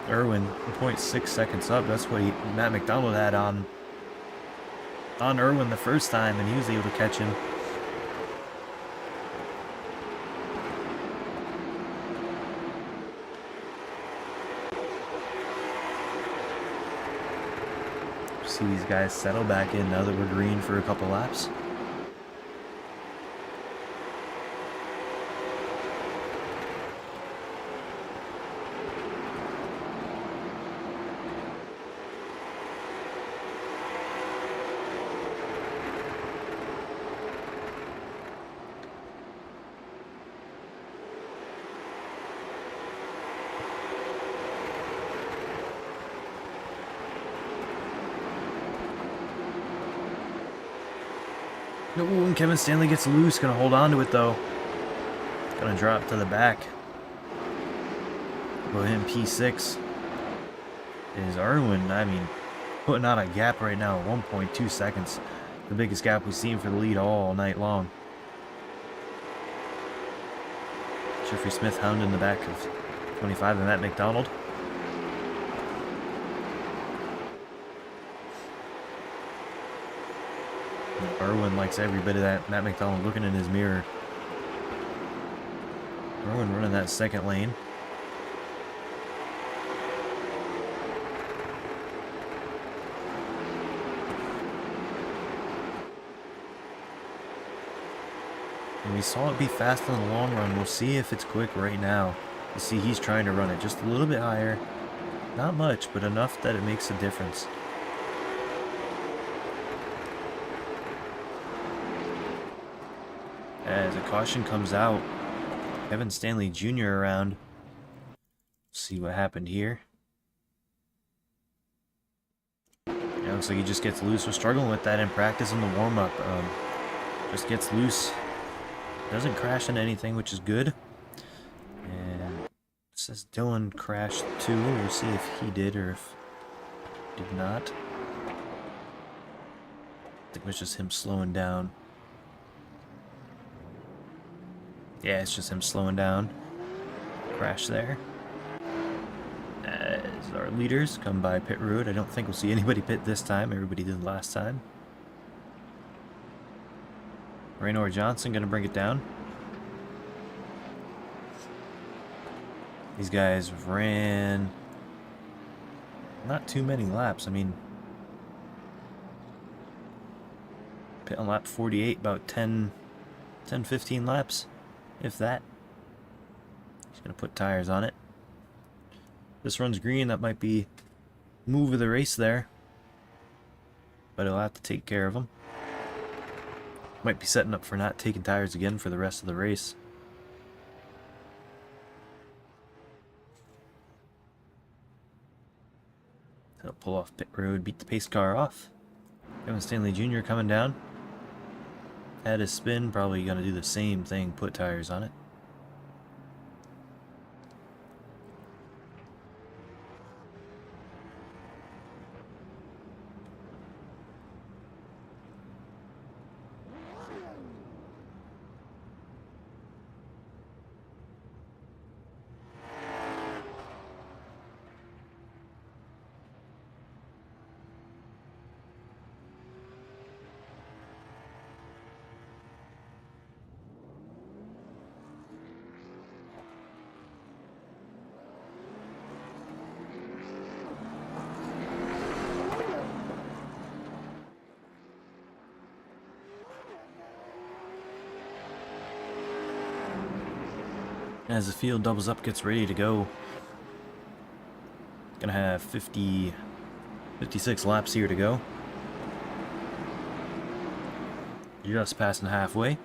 Irwin 0.6 seconds up. That's what Matt McDonald had on Irwin the first time, and he was able to catch him. See these guys settle back in now that we're green for a couple laps. No, and Kevin Stanley gets loose. Gonna hold on to it though. Gonna drop to the back. Go him P6 is Irwin. I mean, putting on a gap right now, 1.2 seconds. The biggest gap we've seen for the lead all night long. Jeffrey Smith hounding the back of 25 and Matt McDonald. Irwin likes every bit of that. Matt McDonald looking in his mirror. Irwin running that second lane. And we saw it be fast in the long run. We'll see if it's quick right now. You see he's trying to run it just a little bit higher. Not much, but enough that it makes a difference. As a caution comes out, Kevin Stanley Jr. around. See what happened here. Yeah, looks like he just gets loose. We're struggling with that in practice in the warm-up. Just gets loose. Doesn't crash into anything, which is good. And it says Dylan crashed too. We'll see if he did or if he did not. I think it was just him slowing down. Yeah, it's just him slowing down. Crash there. As our leaders come by pit road. I don't think we'll see anybody pit this time. Everybody did last time. Raynor Johnson going to bring it down. These guys ran not too many laps. I mean, pit on lap 48, about 10-15 laps. If that. He's going to put tires on it. This runs green. That might be move of the race there. But he'll have to take care of them. Might be setting up for not taking tires again for the rest of the race. So pull off pit road, beat the pace car off. Kevin Stanley Jr. coming down. Had a spin, probably going to do the same thing, put tires on it. As the field doubles up, gets ready to go. Gonna have 56 laps here to go. Just passing halfway.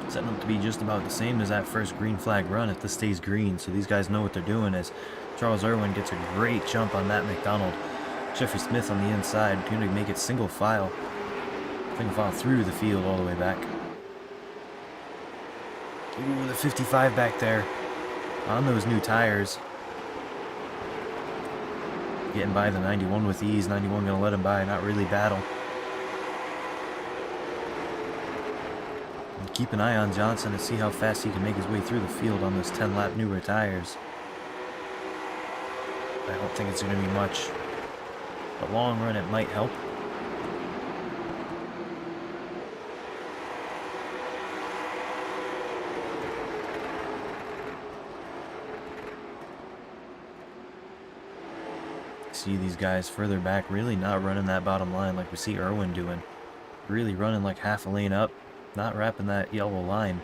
Setting up to be just about the same as that first green flag run if this stays green. So these guys know what they're doing as Charles Irwin gets a great jump on Matt McDonald. Jeffrey Smith on the inside, going to make it single file. Single file through the field all the way back. Ooh, the 55 back there on those new tires. Getting by the 91 with ease. 91 going to let him by, not really battle. And keep an eye on Johnson to see how fast he can make his way through the field on those 10-lap newer tires. I don't think it's going to be much. But long run, it might help. See these guys further back really not running that bottom line like we see Irwin doing. Really running like half a lane up, not wrapping that yellow line.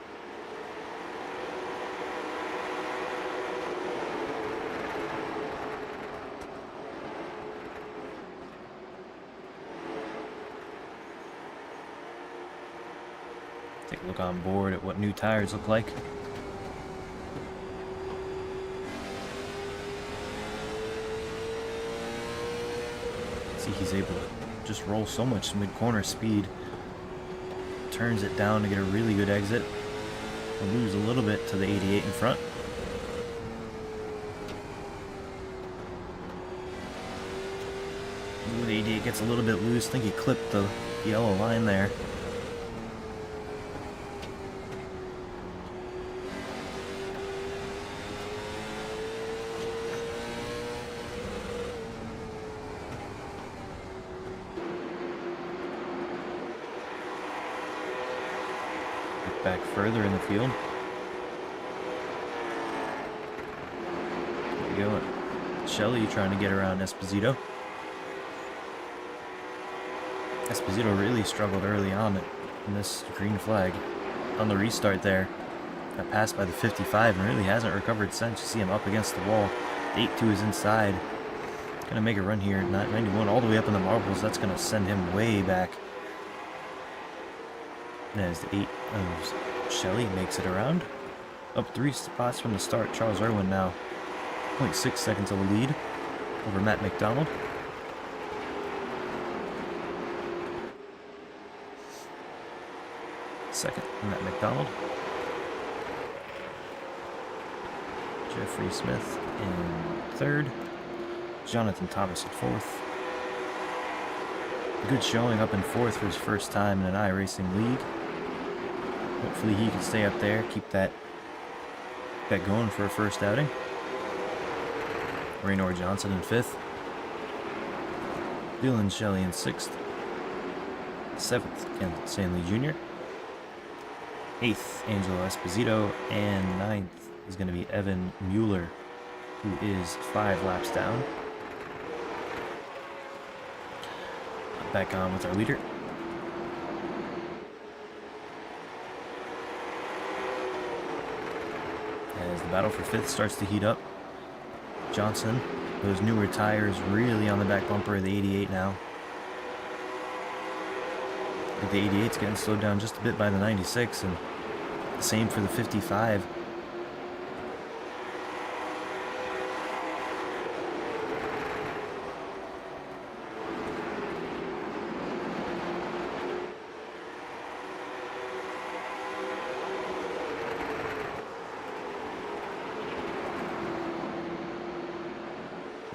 Take a look on board at what new tires look like. He's able to just roll so much mid-corner speed. Turns it down to get a really good exit. We'll lose a little bit to the 88 in front. Ooh, the 88 gets a little bit loose. I think he clipped the yellow line there. Back further in the field. There we go. Shelley trying to get around Esposito. Esposito really struggled early on in this green flag. On the restart there. Got passed by the 55 and really hasn't recovered since. You see him up against the wall. 8 to his inside. Gonna make a run here. 91 all the way up in the marbles. That's gonna send him way back. As the 8 of Shelley makes it around. Up 3 spots from the start. Charles Irwin now 0.6 seconds of a lead over Matt McDonald. Second, Matt McDonald. Jeffrey Smith in third. Jonathan Thomas in fourth. Good showing up in fourth for his first time in an iRacing league. Hopefully he can stay up there, keep that going for a first outing. Raynor Johnson in fifth. Dylan Shelley in sixth. Seventh, Ken Stanley Jr. Eighth, Angelo Esposito. And ninth is going to be Evan Mueller, who is 5 laps down. Back on with our leader. As the battle for fifth starts to heat up. Johnson, those newer tires really on the back bumper of the 88 now. But the 88's getting slowed down just a bit by the 96, and the same for the 55.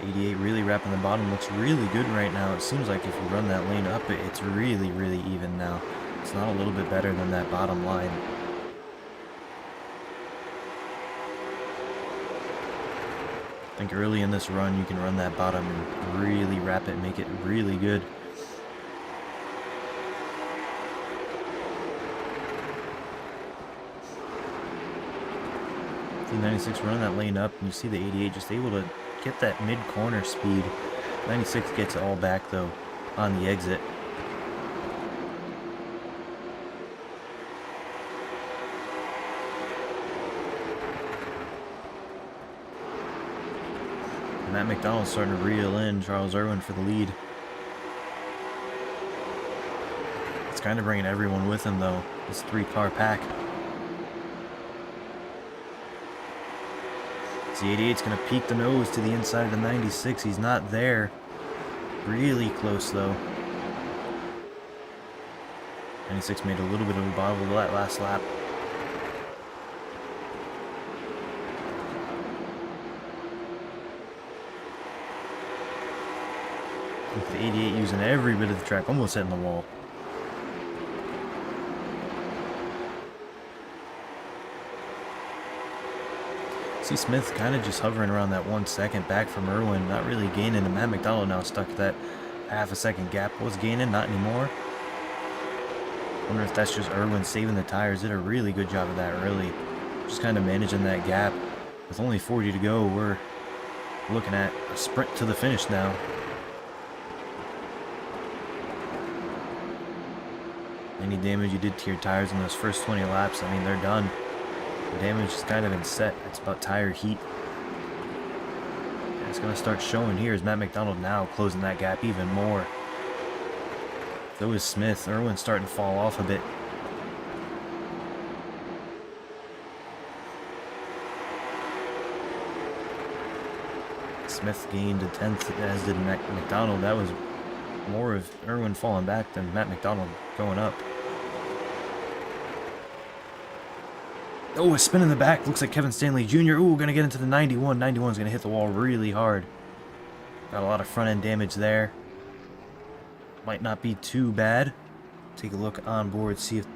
88 really wrapping the bottom. Looks really good right now. It seems like if you run that lane up, it's really, really even now. It's not a little bit better than that bottom line. I think early in this run, you can run that bottom and really wrap it, make it really good. 96 running that lane up, and you see the 88 just able to get that mid-corner speed. 96 gets it all back, though, on the exit. Matt McDonald's starting to reel in Charles Irwin for the lead. It's kind of bringing everyone with him, though, this 3-car pack. The 88's going to peek the nose to the inside of the 96. He's not there. Really close, though. 96 made a little bit of a bobble that last lap. With the 88 using every bit of the track, almost hitting the wall. See Smith kind of just hovering around that 1 second back from Irwin, not really gaining, and Matt McDonald now stuck at that half a second gap. Was gaining, not anymore. Wonder if that's just Irwin saving the tires. Did a really good job of that early. Just kind of managing that gap. With only 40 to go, we're looking at a sprint to the finish now. Any damage you did to your tires in those first 20 laps, I mean, they're done. The damage is kind of been set. It's about tire heat. And it's going to start showing here as Matt McDonald now closing that gap even more. So is Smith. Irwin's starting to fall off a bit. Smith gained a 10th, as did McDonald. That was more of Irwin falling back than Matt McDonald going up. Oh, a spin in the back. Looks like Kevin Stanley Jr. Ooh, going to get into the 91. 91's going to hit the wall really hard. Got a lot of front end damage there. Might not be too bad. Take a look on board, see if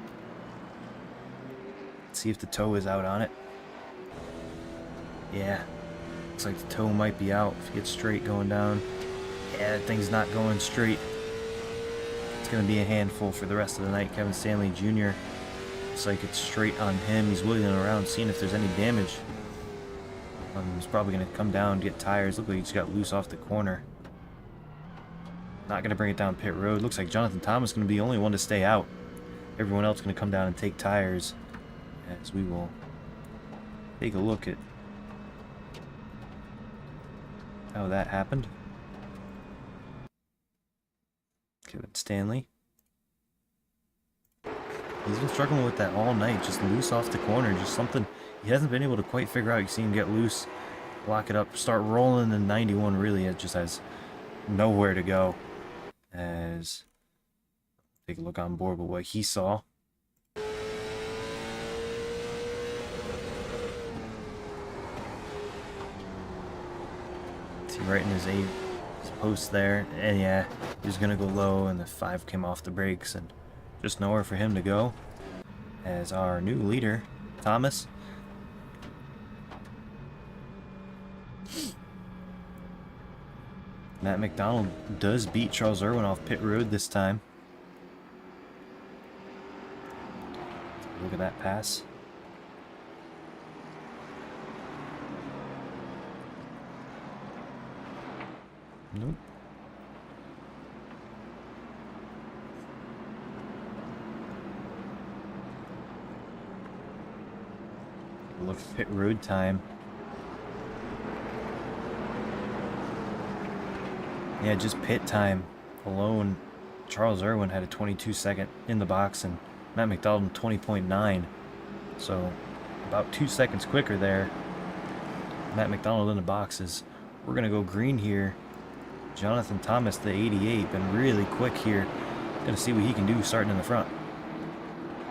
the toe is out on it. Yeah. Looks like the toe might be out. If it gets straight going down. Yeah, that thing's not going straight. It's going to be a handful for the rest of the night. Kevin Stanley Jr. Looks like it's straight on him. He's wiggling around, seeing if there's any damage. He's probably going to come down, get tires. Look like he just got loose off the corner. Not going to bring it down pit road. Looks like Jonathan Thomas is going to be the only one to stay out. Everyone else is going to come down and take tires. As we will take a look at how that happened. Kevin Stanley. He's been struggling with that all night, just loose off the corner, just something he hasn't been able to quite figure out. You see him get loose, lock it up, start rolling, and 91 really just has nowhere to go. As take a look on board with what he saw. See right in his post there, and yeah, he was gonna go low, and the 5 came off the brakes, and just nowhere for him to go. As our new leader, Thomas, Matt McDonald does beat Charles Irwin off pit road this time. Look at that pass. Nope. Look at pit road time. Yeah, just pit time alone. Charles Irwin had a 22-second in the box, and Matt McDonald 20.9. So about 2 seconds quicker there. Matt McDonald in the boxes. We're gonna go green here. Jonathan Thomas, the 88, been really quick here. Gonna see what he can do starting in the front.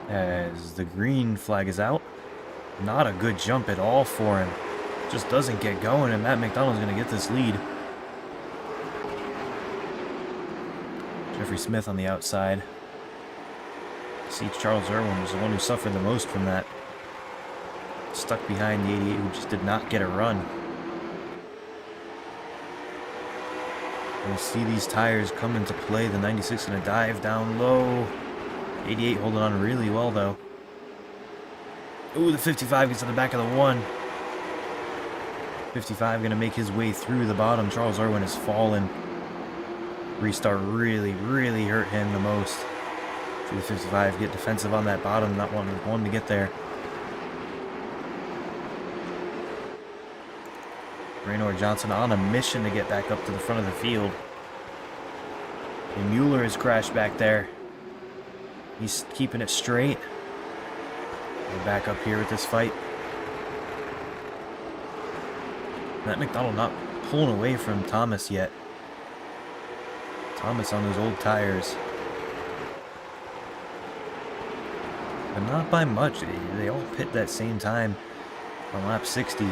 As the green flag is out. Not a good jump at all for him. Just doesn't get going, and Matt McDonald's going to get this lead. Jeffrey Smith on the outside. See, Charles Irwin was the one who suffered the most from that. Stuck behind the 88, who just did not get a run. We'll see these tires come into play. The 96 going to dive down low. 88 holding on really well, though. Ooh, the 55 gets to the back of the 1. 55 going to make his way through the bottom. Charles Irwin has fallen. Restart really, really hurt him the most. See the 55 get defensive on that bottom, not wanting to get there. Raynor Johnson on a mission to get back up to the front of the field. And Mueller has crashed back there. He's keeping it straight. We're back up here with this fight. Matt McDonald not pulling away from Thomas yet. Thomas on those old tires. But not by much. They all pit that same time on lap 60.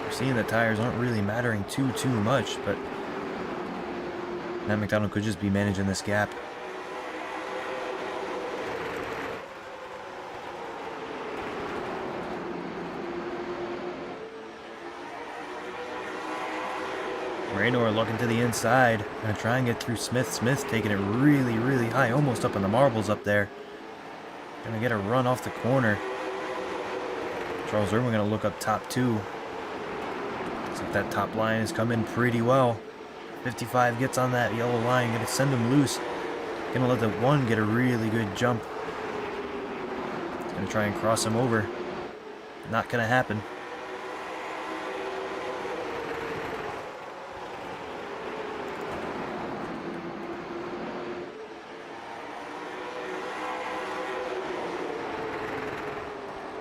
We're seeing that tires aren't really mattering too much, but Matt McDonald could just be managing this gap. Raynor looking to the inside. Gonna try and get through Smith. Smith taking it really, really high, almost up in the marbles up there. Gonna get a run off the corner. Charles Irwin gonna look up top 2. Looks like that top line is coming pretty well. 55 gets on that yellow line, gonna send him loose. Gonna let the 1 get a really good jump. Gonna try and cross him over. Not gonna happen.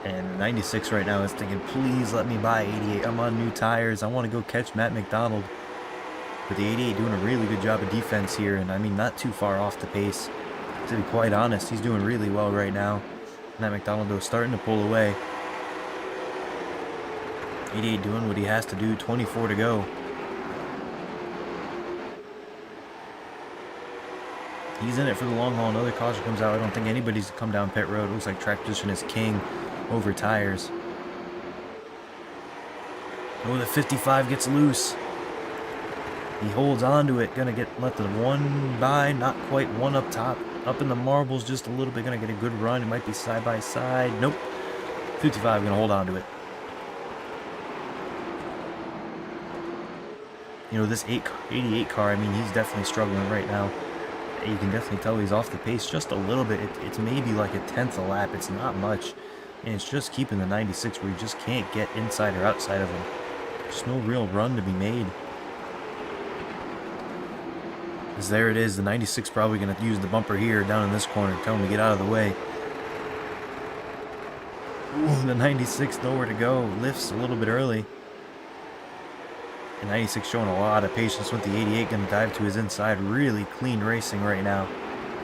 And 96 right now is thinking, please let me buy 88. I'm on new tires. I want to go catch Matt McDonald. But the 88 doing a really good job of defense here. And I mean, not too far off the pace. To be quite honest, he's doing really well right now. Matt McDonald, though, starting to pull away. 88 doing what he has to do. 24 to go. He's in it for the long haul. Another caution comes out. I don't think anybody's come down pit road. It looks like track position is king over tires. Oh, the 55 gets loose. He holds on to it. Gonna let the 1 by, not quite 1 up top. Up in the marbles just a little bit. Gonna get a good run. It might be side by side. Nope. 55 gonna hold on to it. You know, this 88 car, I mean, he's definitely struggling right now. You can definitely tell he's off the pace just a little bit. It's maybe like a 1/10 a lap. It's not much. And it's just keeping the 96 where you just can't get inside or outside of him. There's no real run to be made. Because there it is. The 96 probably going to use the bumper here down in this corner. Tell him to get out of the way. Ooh, the 96 nowhere to go. Lifts a little bit early. And 96 showing a lot of patience with the 88. Going to dive to his inside. Really clean racing right now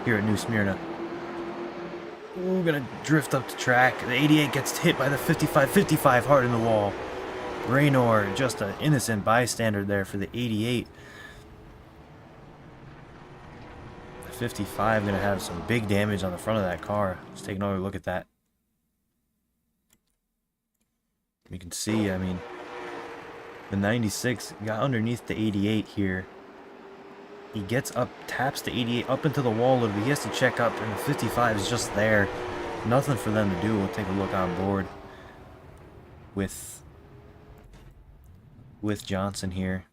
here at New Smyrna. Ooh, going to drift up the track. The 88 gets hit by the 55. 55 hard in the wall. Raynor, just an innocent bystander there for the 88. The 55 going to have some big damage on the front of that car. Let's take another look at that. You can see, I mean, the 96 got underneath the 88 here. He gets up, taps the 88 up into the wall a little bit. He has to check up, and the 55 is just there. Nothing for them to do. We'll take a look on board with Johnson here.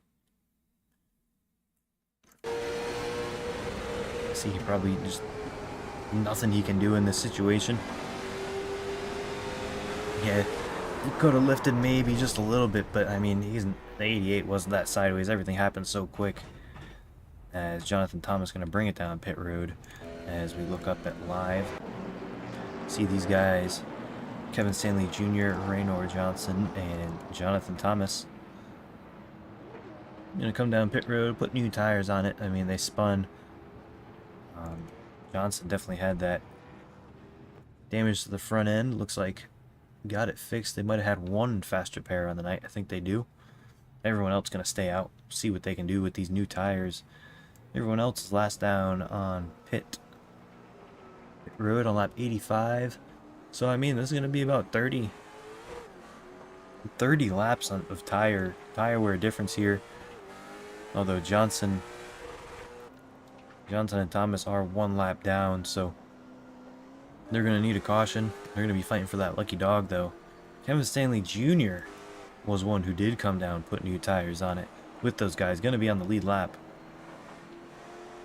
See, he probably just nothing he can do in this situation. Yeah, he could have lifted maybe just a little bit, but I mean, the 88 wasn't that sideways. Everything happened so quick. As Jonathan Thomas going to bring it down pit road as we look up at live. See these guys, Kevin Stanley Jr., Raynor Johnson, and Jonathan Thomas. Going to come down pit road, put new tires on it. I mean, they spun. Johnson definitely had that damage to the front end. Looks like got it fixed. They might have had one fast repair on the night. I think they do. Everyone else going to stay out, see what they can do with these new tires. Everyone else is last down on pit road on lap 85. So, I mean, this is going to be about 30 laps of tire wear difference here. Although Johnson and Thomas are 1 lap down, so they're going to need a caution. They're going to be fighting for that lucky dog, though. Kevin Stanley Jr. was one who did come down, put new tires on it with those guys. Going to be on the lead lap.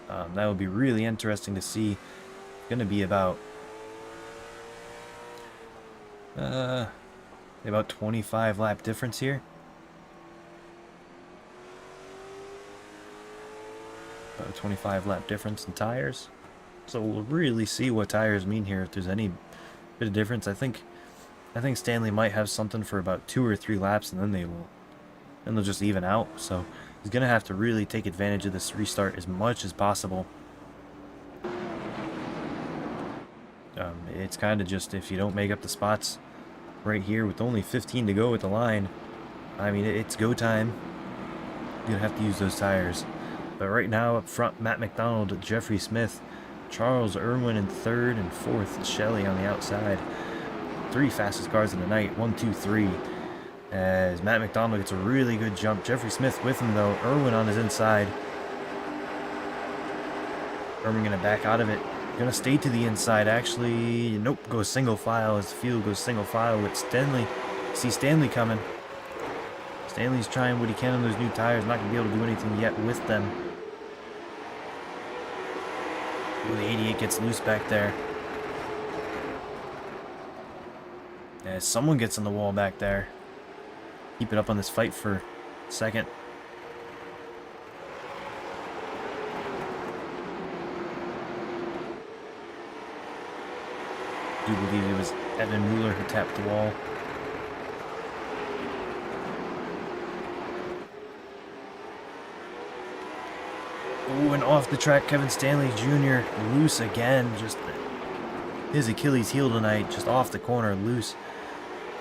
That would be really interesting to see. Going to be about 25 lap difference here. About a 25 lap difference in tires. So we'll really see what tires mean here. If there's any bit of difference, I think Stanley might have something for about 2 or 3 laps, and then they'll just even out. So he's gonna have to really take advantage of this restart as much as possible. It's kind of just, if you don't make up the spots right here with only 15 to go at the line, I mean, it's go time. You're gonna have to use those tires. But right now up front, Matt McDonald, Jeffrey Smith, Charles Irwin in 3rd, and 4th Shelley on the outside. 3 fastest cars of the night, 1, 2, 3. As Matt McDonald gets a really good jump. Jeffrey Smith with him though. Irwin on his inside. Irwin gonna back out of it. Gonna stay to the inside. Actually, nope. Goes single file as the field goes single file with Stanley. See Stanley coming. Stanley's trying what he can on those new tires. Not gonna be able to do anything yet with them. Ooh, the 88 gets loose back there. As someone gets on the wall back there. Keep it up on this fight for a second. I do believe it was Evan Mueller who tapped the wall. Oh, and off the track, Kevin Stanley Jr. loose again. Just his Achilles heel tonight, just off the corner, loose.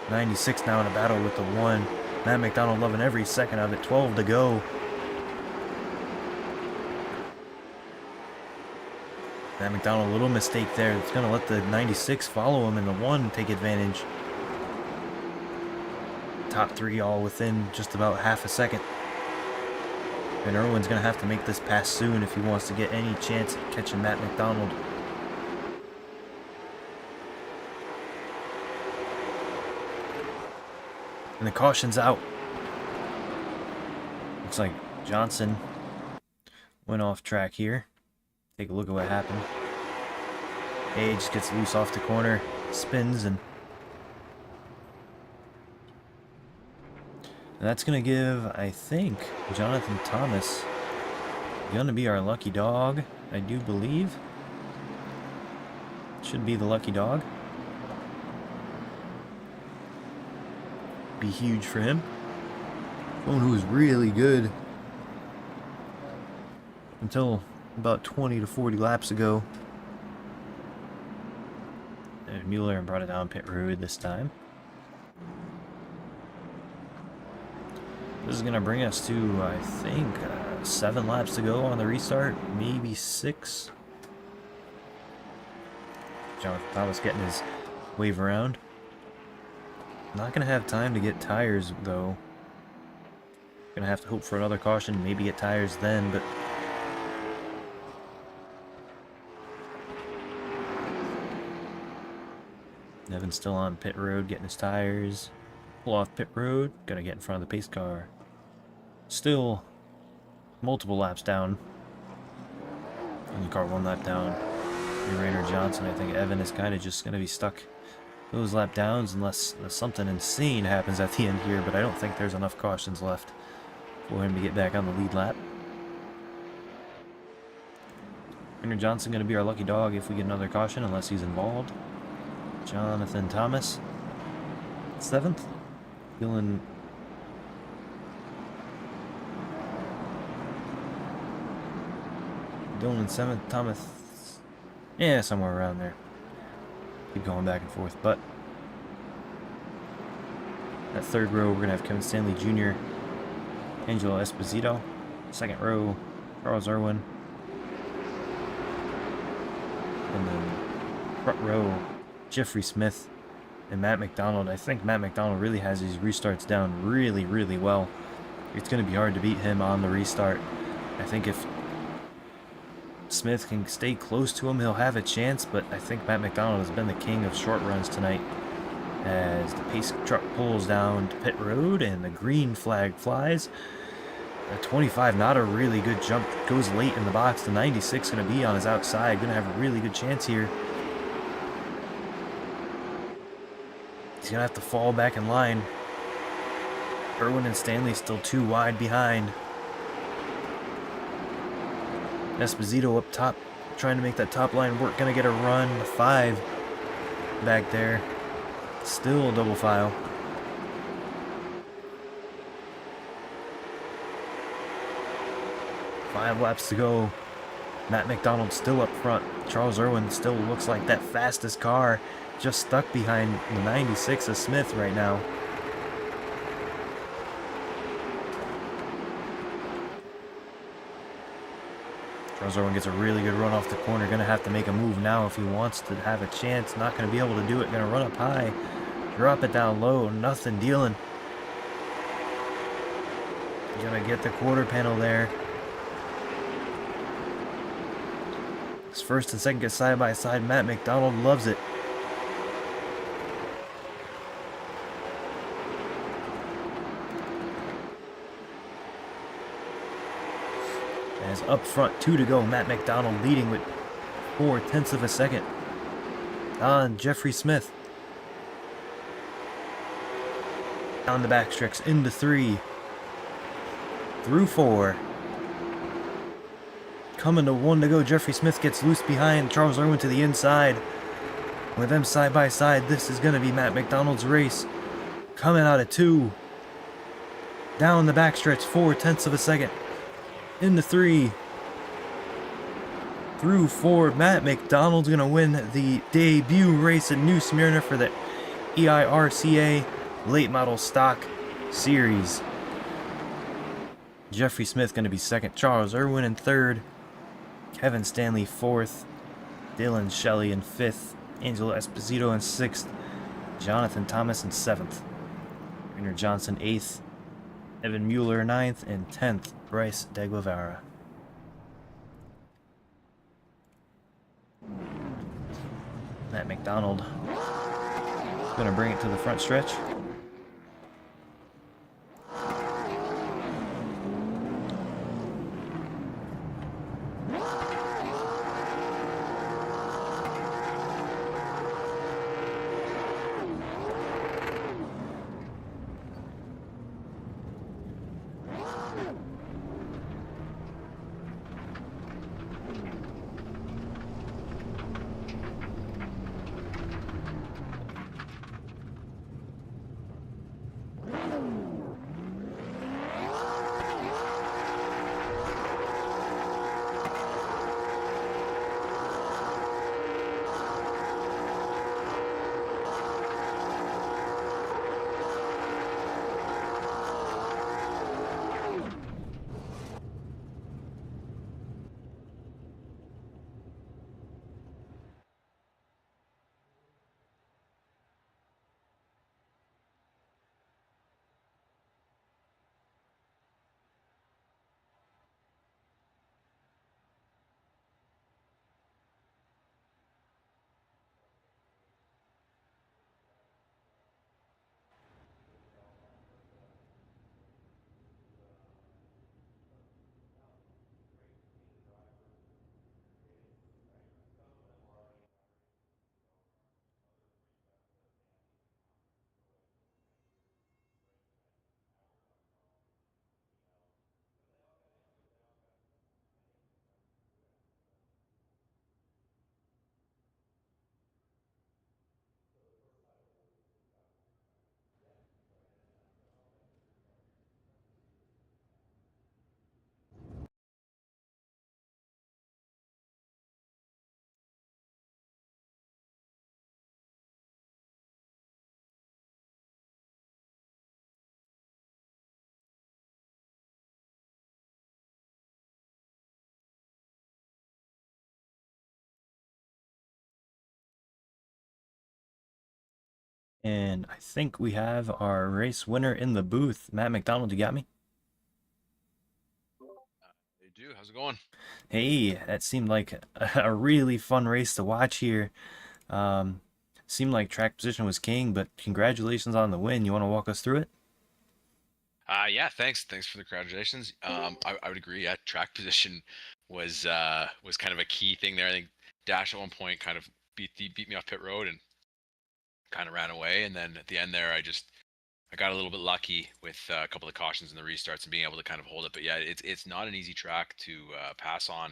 96 now in a battle with the 1. Matt McDonald loving every second of it. 12 to go. Matt McDonald, a little mistake there. It's going to let the 96 follow him and the 1 take advantage. Top 3 all within just about half a second. And Irwin's going to have to make this pass soon if he wants to get any chance at catching Matt McDonald. And the caution's out. Looks like Johnson went off track here. Take a look at what happened. Age gets loose off the corner, spins, and that's going to give, I think, Jonathan Thomas going to be our lucky dog, I do believe. Should be the lucky dog. Be huge for him. Someone who was really good until about 20 to 40 laps ago. And Mueller brought it down pit road this time. This is going to bring us to, I think, 7 laps to go on the restart. Maybe 6. Jonathan Thomas getting his wave around. Not going to have time to get tires, though. Going to have to hope for another caution, maybe get tires then, but Evan's still on pit road, getting his tires. Pull off pit road, gotta get in front of the pace car. Still multiple laps down. And the car 1 lap down. Rainer Johnson, I think Evan is kind of just gonna be stuck those lap downs unless something insane happens at the end here, but I don't think there's enough cautions left for him to get back on the lead lap. Rainer Johnson gonna be our lucky dog if we get another caution, unless he's involved. Jonathan Thomas, 7th. Dylan in 7th. Thomas, yeah, somewhere around there. Keep going back and forth, but that 3rd row, we're going to have Kevin Stanley Jr., Angelo Esposito. 2nd row, Charles Irwin, in the front row, Jeffrey Smith and Matt McDonald. I think Matt McDonald really has these restarts down really, really well. It's going to be hard to beat him on the restart. I think if Smith can stay close to him, he'll have a chance, but I think Matt McDonald has been the king of short runs tonight as the pace truck pulls down to pit road and the green flag flies. A 25, not a really good jump, goes late in the box. The 96 going to be on his outside, going to have a really good chance here. He's going to have to fall back in line. Irwin and Stanley still too wide behind. Esposito up top, trying to make that top line work, going to get a run. The 5 back there, still a double file. 5 laps to go. Matt McDonald still up front. Charles Irwin still looks like that fastest car, just stuck behind the 96 of Smith right now. Charles Irwin gets a really good run off the corner. Going to have to make a move now if he wants to have a chance. Not going to be able to do it. Going to run up high, drop it down low. Nothing dealing. Going to get the quarter panel there. His first and second get side by side. Matt McDonald loves it. As up front, 2 to go. Matt McDonald leading with 0.4 of a second on Jeffrey Smith. Down the backstretch into 3. Through 4. Coming to 1 to go. Jeffrey Smith gets loose behind Charles Irwin to the inside. With them side by side, this is going to be Matt McDonald's race. Coming out of 2. Down the backstretch, 0.4 of a second. Into 3. Through 4. Matt McDonald's going to win the debut race in New Smyrna for the EIRCA Late Model Stock Series. Jeffrey Smith going to be second. Charles Irwin in third. Kevin Stanley fourth. Dylan Shelley in fifth. Angelo Esposito in sixth. Jonathan Thomas in seventh. Rainer Johnson eighth. Evan Mueller ninth. And 10th, Bryce De Guevara. Matt McDonald going to bring it to the front stretch. And I think we have our race winner in the booth. Matt McDonald, you got me? They do. How's it going? Hey, that seemed like a really fun race to watch here. Um, Seemed like track position was king, but congratulations on the win. You want to walk us through it? Yeah, thanks. Thanks for the congratulations. I would agree. Yeah, track position was kind of a key thing there. I think Dash at one point kind of beat me off pit road and kind of ran away, and then at the end there, I got a little bit lucky with a couple of cautions and the restarts and being able to kind of hold it. But yeah, it's not an easy track to pass on,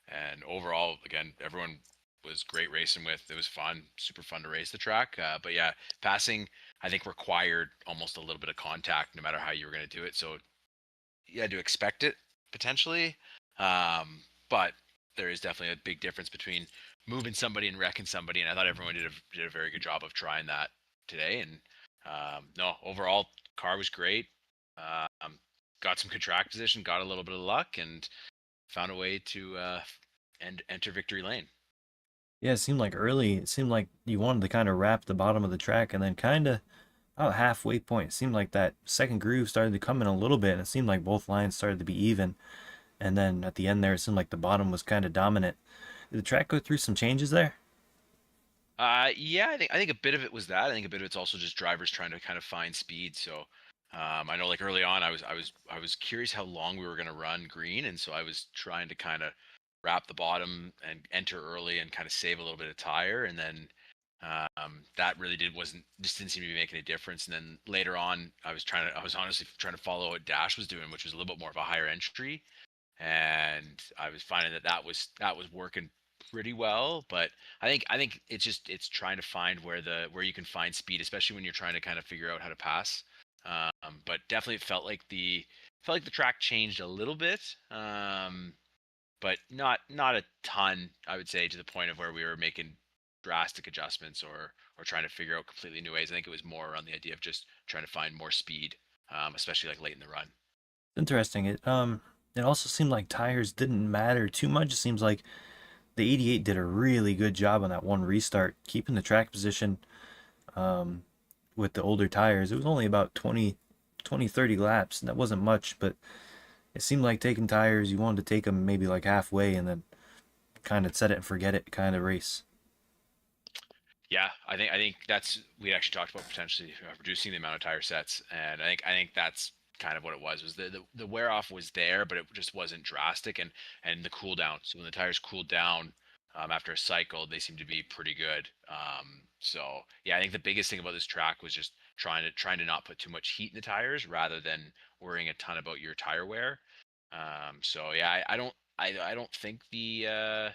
and overall, again, everyone was great racing with. It was fun, super fun to race the track. But yeah, passing I think required almost a little bit of contact no matter how you were going to do it. So you had to expect it potentially, but there is definitely a big difference between moving somebody and wrecking somebody. And I thought everyone did a very good job of trying that today. And no, overall, car was great. Um, got some good track position, got a little bit of luck, and found a way to enter victory lane. Yeah, it seemed like early, it seemed like you wanted to kind of wrap the bottom of the track, and then kind of about halfway point, it seemed like that second groove started to come in a little bit, and it seemed like both lines started to be even. And then at the end there, it seemed like the bottom was kind of dominant. Did the track go through some changes there? Yeah, I think a bit of it was that. I think a bit of it's also just drivers trying to kind of find speed. So, I know like early on, I was curious how long we were going to run green, and so I was trying to kind of wrap the bottom and enter early and kind of save a little bit of tire, and then that really didn't seem to be making a difference. And then later on, I was honestly trying to follow what Dash was doing, which was a little bit more of a higher entry, and I was finding that was working pretty well. But I think it's trying to find where you can find speed, especially when you're trying to kind of figure out how to pass. But definitely it felt like the track changed a little bit, but not a ton. I would say to the point of where we were making drastic adjustments or trying to figure out completely new ways. I think it was more around the idea of just trying to find more speed, especially like late in the run. Interesting. It also seemed like tires didn't matter too much. It seems like the 88 did a really good job on that one restart, keeping the track position um, with the older tires. It was only about 30 laps. And that wasn't much, but it seemed like taking tires, you wanted to take them maybe like halfway and then kind of set it and forget it kind of race. Yeah, I think that's we actually talked about potentially reducing the amount of tire sets, and I think that's kind of what it was. Was the wear off was there, but it just wasn't drastic, and the cool down. So when the tires cooled down after a cycle, they seemed to be pretty good. So yeah, I think the biggest thing about this track was just trying to not put too much heat in the tires rather than worrying a ton about your tire wear. So yeah, I don't think the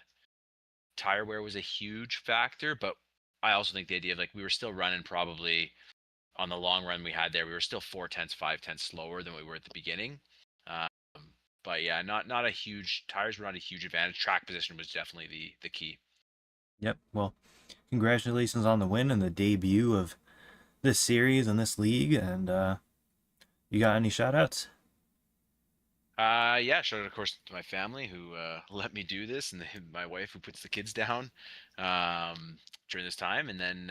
tire wear was a huge factor, but I also think the idea of like we were still running probably on the long run we had there, we were still 4 tenths, 5 tenths slower than we were at the beginning. Um, but yeah, not a huge tires were not a huge advantage. Track position was definitely the key. Yep. Well, congratulations on the win and the debut of this series and this league. And you got any shout outs? Yeah, shout out of course to my family who let me do this, and my wife who puts the kids down during this time, and then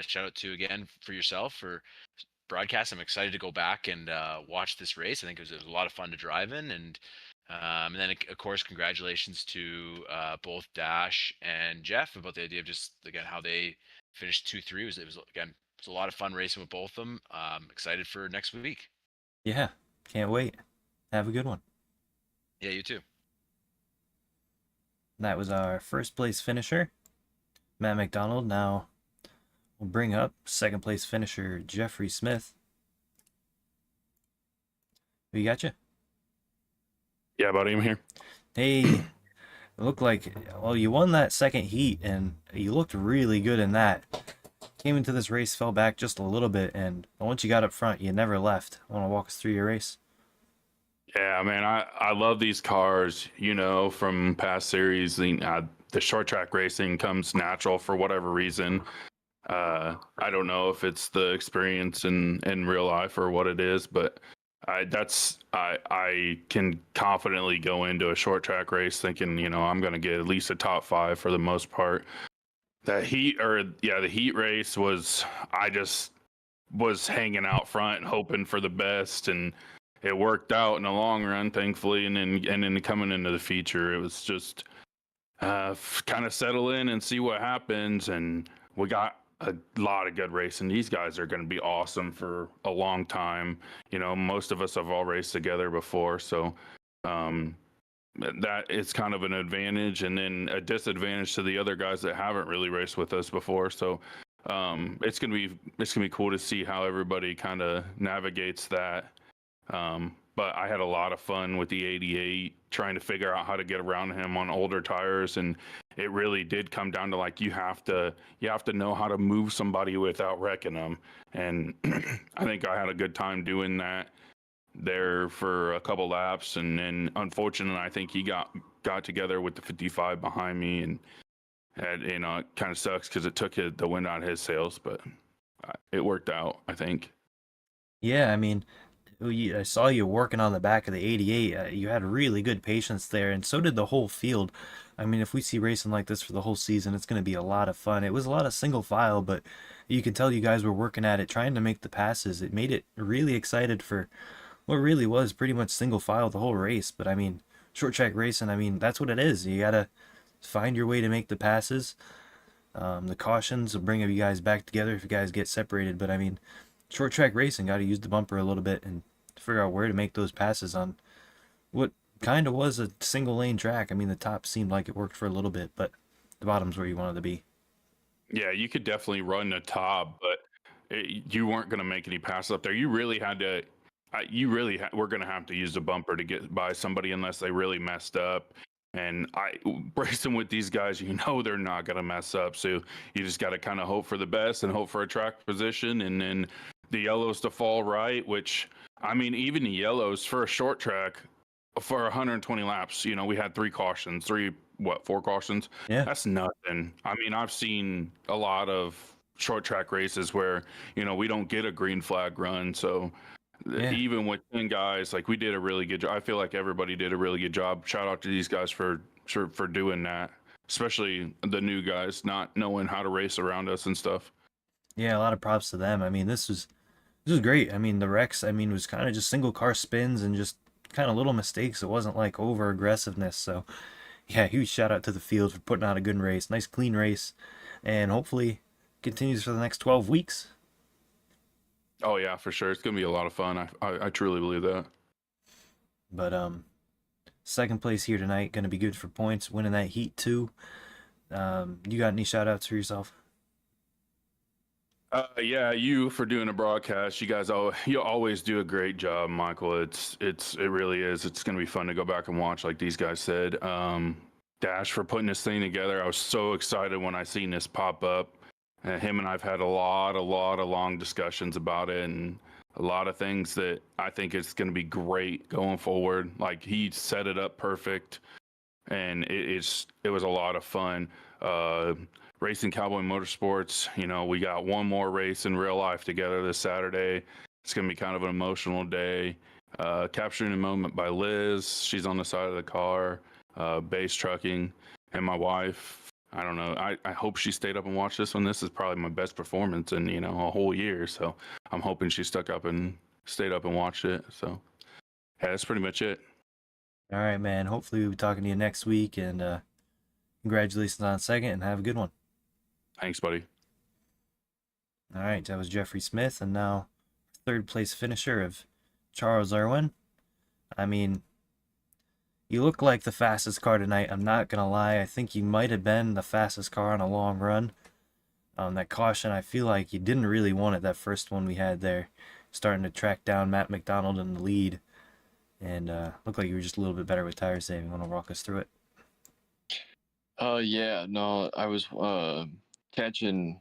shout out to again for yourself for broadcast. I'm excited to go back and watch this race. I think it was a lot of fun to drive in, and then of course congratulations to both Dash and Jeff about the idea of just again how they finished 2-3. It was again it was a lot of fun racing with both of them. Excited for next week. Yeah. Can't wait. Have a good one. Yeah, you too. That was our first place finisher, Matt McDonald. Now we'll bring up second place finisher, Jeffrey Smith. We got you. Yeah, buddy, I'm here. Hey, it looked like, well, you won that second heat and you looked really good in that. Came into this race, fell back just a little bit, and once you got up front, you never left. Want to walk us through your race? Yeah, man, I love these cars. From past series, the short track racing comes natural for whatever reason. I don't know if it's the experience in real life or what it is, but I can confidently go into a short track race thinking, I'm going to get at least a top five for the most part. The heat race was, I just was hanging out front, hoping for the best, and it worked out in the long run, thankfully. And then coming into the feature, it was just kind of settle in and see what happens. And we got a lot of good racing. These guys are going to be awesome for a long time. You know, most of us have all raced together before, so that is kind of an advantage, and then a disadvantage to the other guys that haven't really raced with us before. So it's gonna be cool to see how everybody kind of navigates that. But I had a lot of fun with the 88, trying to figure out how to get around him on older tires, and it really did come down to like you have to know how to move somebody without wrecking them. And I think I had a good time doing that there for a couple laps, and then unfortunately I think he got together with the 55 behind me, and had, you know, it kind of sucks because it took the wind out of his sails, but it worked out, I think. Yeah, I mean, I saw you working on the back of the 88. You had really good patience there, and so did the whole field. I mean, if we see racing like this for the whole season, it's going to be a lot of fun. It was a lot of single file, but you can tell you guys were working at it, trying to make the passes. It made it really excited for what really was pretty much single file the whole race. But I mean, short track racing, I mean, that's what it is. You gotta find your way to make the passes. The cautions will bring you guys back together if you guys get separated. But I mean, short track racing, got to use the bumper a little bit and figure out where to make those passes on what kind of was a single lane track. I mean, the top seemed like it worked for a little bit, but the bottom's where you wanted to be. Yeah, you could definitely run the top, but you weren't going to make any passes up there. You really had to. We're going to have to use the bumper to get by somebody unless they really messed up. And racing with these guys, you know they're not going to mess up. So you just got to kind of hope for the best and hope for a track position, and then the yellows to fall right. Which, I mean, even the yellows for a short track for 120 laps, you know, we had 4 cautions. Yeah. That's nothing. I mean, I've seen a lot of short track races where, you know, we don't get a green flag run. So Yeah. even with 10 guys, like, we did a really good job. I feel like everybody did a really good job. Shout out to these guys for doing that, especially the new guys not knowing how to race around us and stuff. Yeah, a lot of props to them. I mean, this was great. I mean, the wrecks, I mean, was kind of just single car spins and just kind of little mistakes. It wasn't like over aggressiveness. So, yeah, huge shout out to the field for putting out a good race. Nice clean race, and hopefully continues for the next 12 weeks. Oh yeah, for sure. It's gonna be a lot of fun. I truly believe that. But second place here tonight, gonna be good for points, winning that heat too. You got any shout outs for yourself? Yeah, you for doing a broadcast. You always do a great job, Michael. It really is. It's gonna be fun to go back and watch, like these guys said. Dash for putting this thing together. I was so excited when I seen this pop up. Him and I've had a lot of long discussions about it, and a lot of things that I think it's going to be great going forward. Like, he set it up perfect, and it was a lot of fun. Racing Cowboy Motorsports, you know, we got one more race in real life together this Saturday. It's going to be kind of an emotional day. Capturing a Moment by Liz. She's on the side of the car. Base Trucking, and my wife. I don't know. I hope she stayed up and watched this one. This is probably my best performance in, you know, a whole year. So I'm hoping she stuck up and stayed up and watched it. So yeah, that's pretty much it. All right, man. Hopefully we'll be talking to you next week, and congratulations on second, and have a good one. Thanks, buddy. All right, that was Jeffrey Smith, and now third place finisher of Charles Irwin. I mean, you look like the fastest car tonight. I'm not gonna lie. I think you might have been the fastest car on a long run. That caution, I feel like you didn't really want it. That first one we had there, starting to track down Matt McDonald in the lead, and looked like you were just a little bit better with tire saving. Want to walk us through it? Yeah, no, I was catching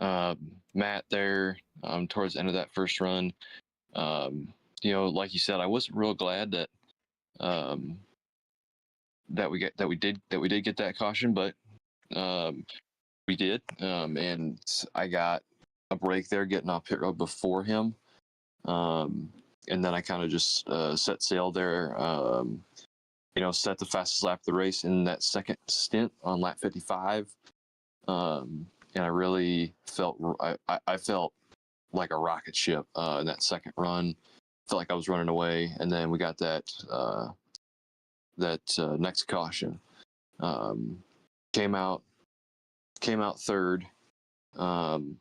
Matt there towards the end of that first run. You know, like you said, I wasn't real glad that that we did get that caution, but we did, and I got a break there getting off pit road before him, and then I kind of just set sail there. You know, set the fastest lap of the race in that second stint on lap 55. and I really felt I felt like a rocket ship in that second run. Felt like I was running away, and then we got that next caution. Came out third, and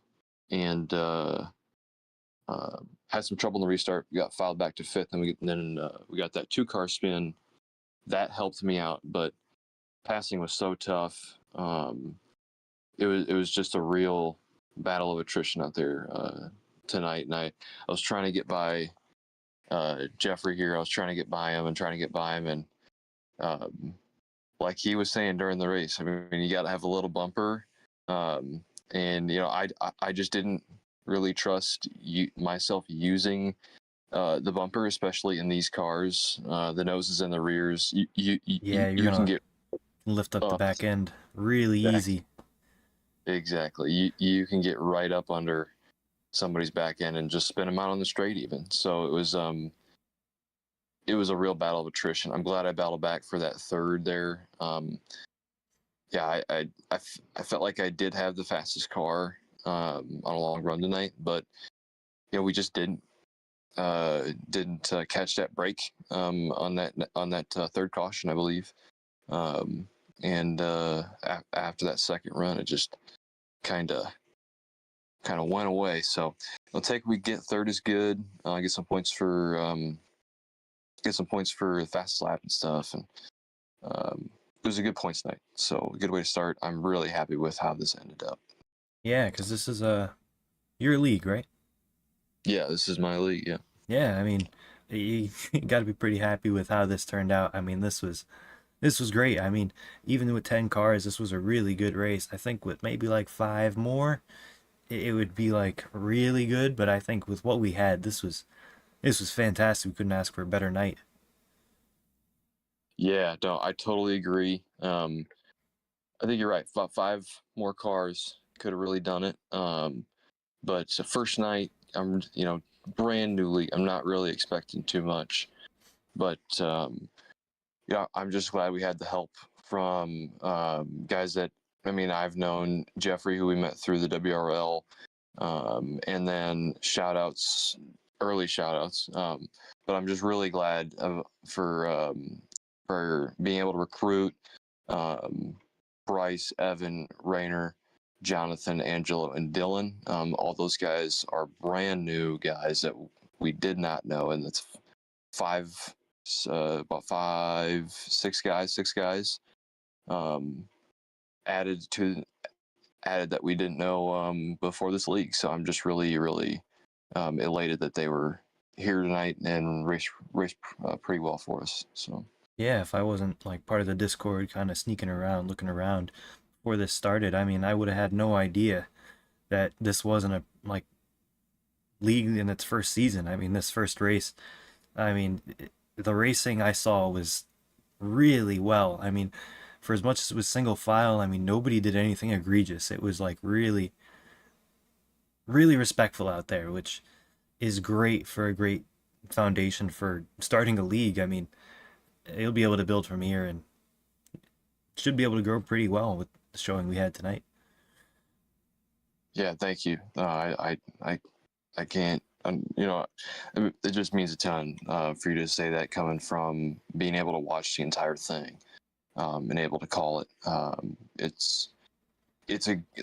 had some trouble in the restart. We got filed back to fifth, and we got that 2-car spin. That helped me out, but passing was so tough. It was just a real battle of attrition out there tonight, and I was trying to get by Jeffrey here. I was trying to get by him, and like he was saying during the race, I mean, you got to have a little bumper, and I just didn't really trust myself using the bumper, especially in these cars. The noses and the rears, you You're can gonna get lift up the up back end really easy. exactly. You can get right up under somebody's back end and just spin them out on the straight even. So it was a real battle of attrition. I'm glad I battled back for that third there. I felt like I did have the fastest car on a long run tonight, but we just didn't catch that break on that third caution, I believe. And after that second run, it just kind of went away. So we get third is good. Get some points for the fastest lap and stuff, and it was a good points night. So a good way to start. I'm really happy with how this ended up. Yeah, because this is your league, right? Yeah, this is my league. Yeah. Yeah, I mean, you got to be pretty happy with how this turned out. I mean, this was great. I mean, even with 10 cars, this was a really good race. I think with maybe like 5 more, it would be like really good. But I think with what we had, this was fantastic. We couldn't ask for a better night. Yeah, no, I totally agree. I think you're right. 5 more cars could have really done it. But it's the first night. I'm brand new league. I'm not really expecting too much, but I'm just glad we had the help from guys that I've known Jeffrey, who we met through the WRL, and then early shout outs. But I'm just really glad for being able to recruit Bryce, Evan, Rayner, Jonathan, Angelo, and Dylan. All those guys are brand new guys that we did not know, and it's about 6 guys added that we didn't know before this league. So I'm just really elated that they were here tonight and raced pretty well for us. So Yeah, if I wasn't like part of the Discord, kind of sneaking around, looking around before this started, I mean, I would have had no idea that this wasn't a like league in its first season. I mean, this first race, I mean, the racing I saw was really well. I mean, for as much as it was single file, I mean, nobody did anything egregious. It was like really, really respectful out there, which is great for a great foundation for starting a league. I mean, you'll be able to build from here and should be able to grow pretty well with the showing we had tonight. yeah, thank you. I can't. It just means a ton for you to say that, coming from being able to watch the entire thing and able to call it. It's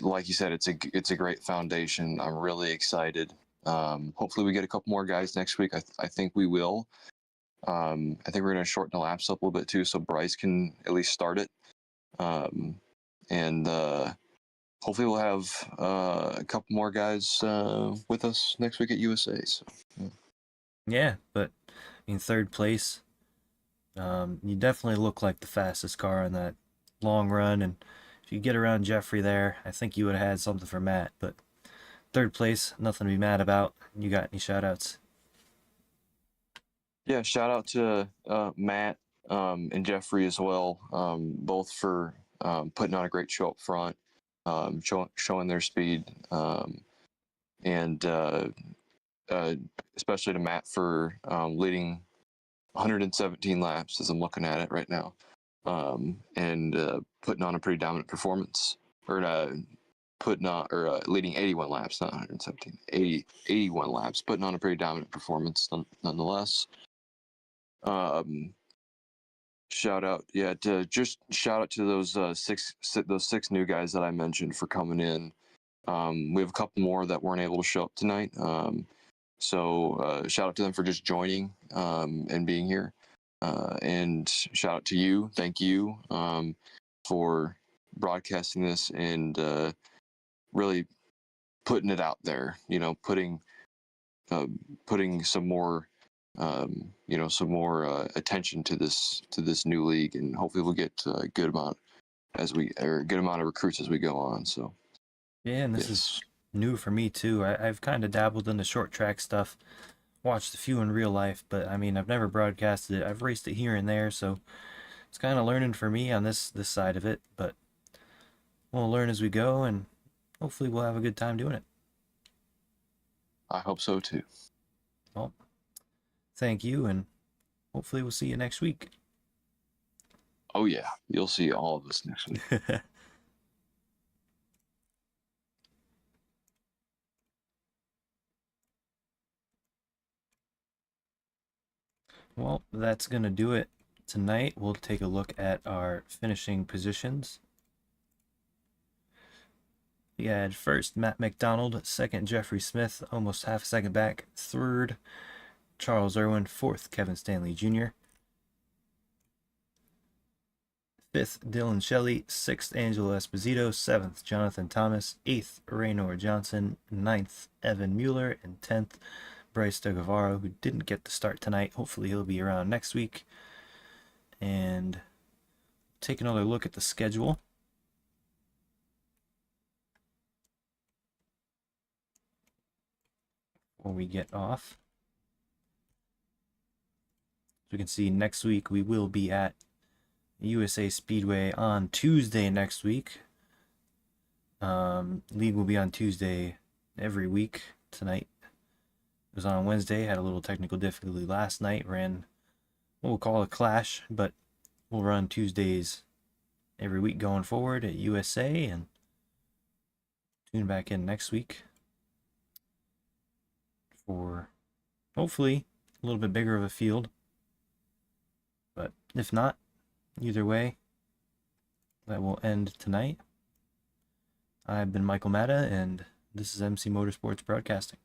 like you said, it's a great foundation. I'm really excited. Hopefully we get a couple more guys next week. I think we will. I think we're going to shorten the laps up a little bit too, so Bryce can at least start it. And hopefully we'll have a couple more guys with us next week at USA. So Yeah, but in third place, you definitely look like the fastest car on that long run, and if you get around Jeffrey there, I think you would have had something for Matt. But third place, nothing to be mad about. You got any shout outs? yeah, shout out to Matt and Jeffrey as well, both for putting on a great show up front, showing their speed, and especially to Matt for leading 117 laps as I'm looking at it right now, and putting on a pretty dominant performance or putting on or leading 81 laps, not 117, 81 laps, putting on a pretty dominant performance nonetheless. Shout out, shout out to those six new guys that I mentioned for coming in. We have a couple more that weren't able to show up tonight. So shout out to them for just joining and being here. And shout out to you. Thank you for broadcasting this and really putting it out there. Putting some more some more attention to this new league, and hopefully we'll get a good amount of recruits as we go on. So Yeah, and this is new for me too. I've kind of dabbled in the short track stuff, watched a few in real life, but I mean, I've never broadcasted it. I've raced it here and there, so it's kind of learning for me on this side of it, but we'll learn as we go, and hopefully we'll have a good time doing it. I hope so too. Well, thank you, and hopefully we'll see you next week. Oh yeah, you'll see all of us next week. Well, that's going to do it tonight. We'll take a look at our finishing positions. We had first Matt McDonald, second Jeffrey Smith, almost half a second back, third Charles Irwin, fourth Kevin Stanley Jr., fifth Dylan Shelley, sixth Angelo Esposito, seventh Jonathan Thomas, eighth Raynor Johnson, ninth Evan Mueller, and 10th Bryce DeGavaro, who didn't get to start tonight. Hopefully he'll be around next week. And take another look at the schedule. Before we get off. As we can see, next week we will be at USA Speedway on Tuesday next week. League will be on Tuesday every week. Tonight it was on Wednesday. Had a little technical difficulty last night. Ran what we'll call a clash, but we'll run Tuesdays every week going forward at USA, and tune back in next week for hopefully a little bit bigger of a field. But if not, either way, that will end tonight. I've been Michael Matta, and this is MC Motorsports Broadcasting.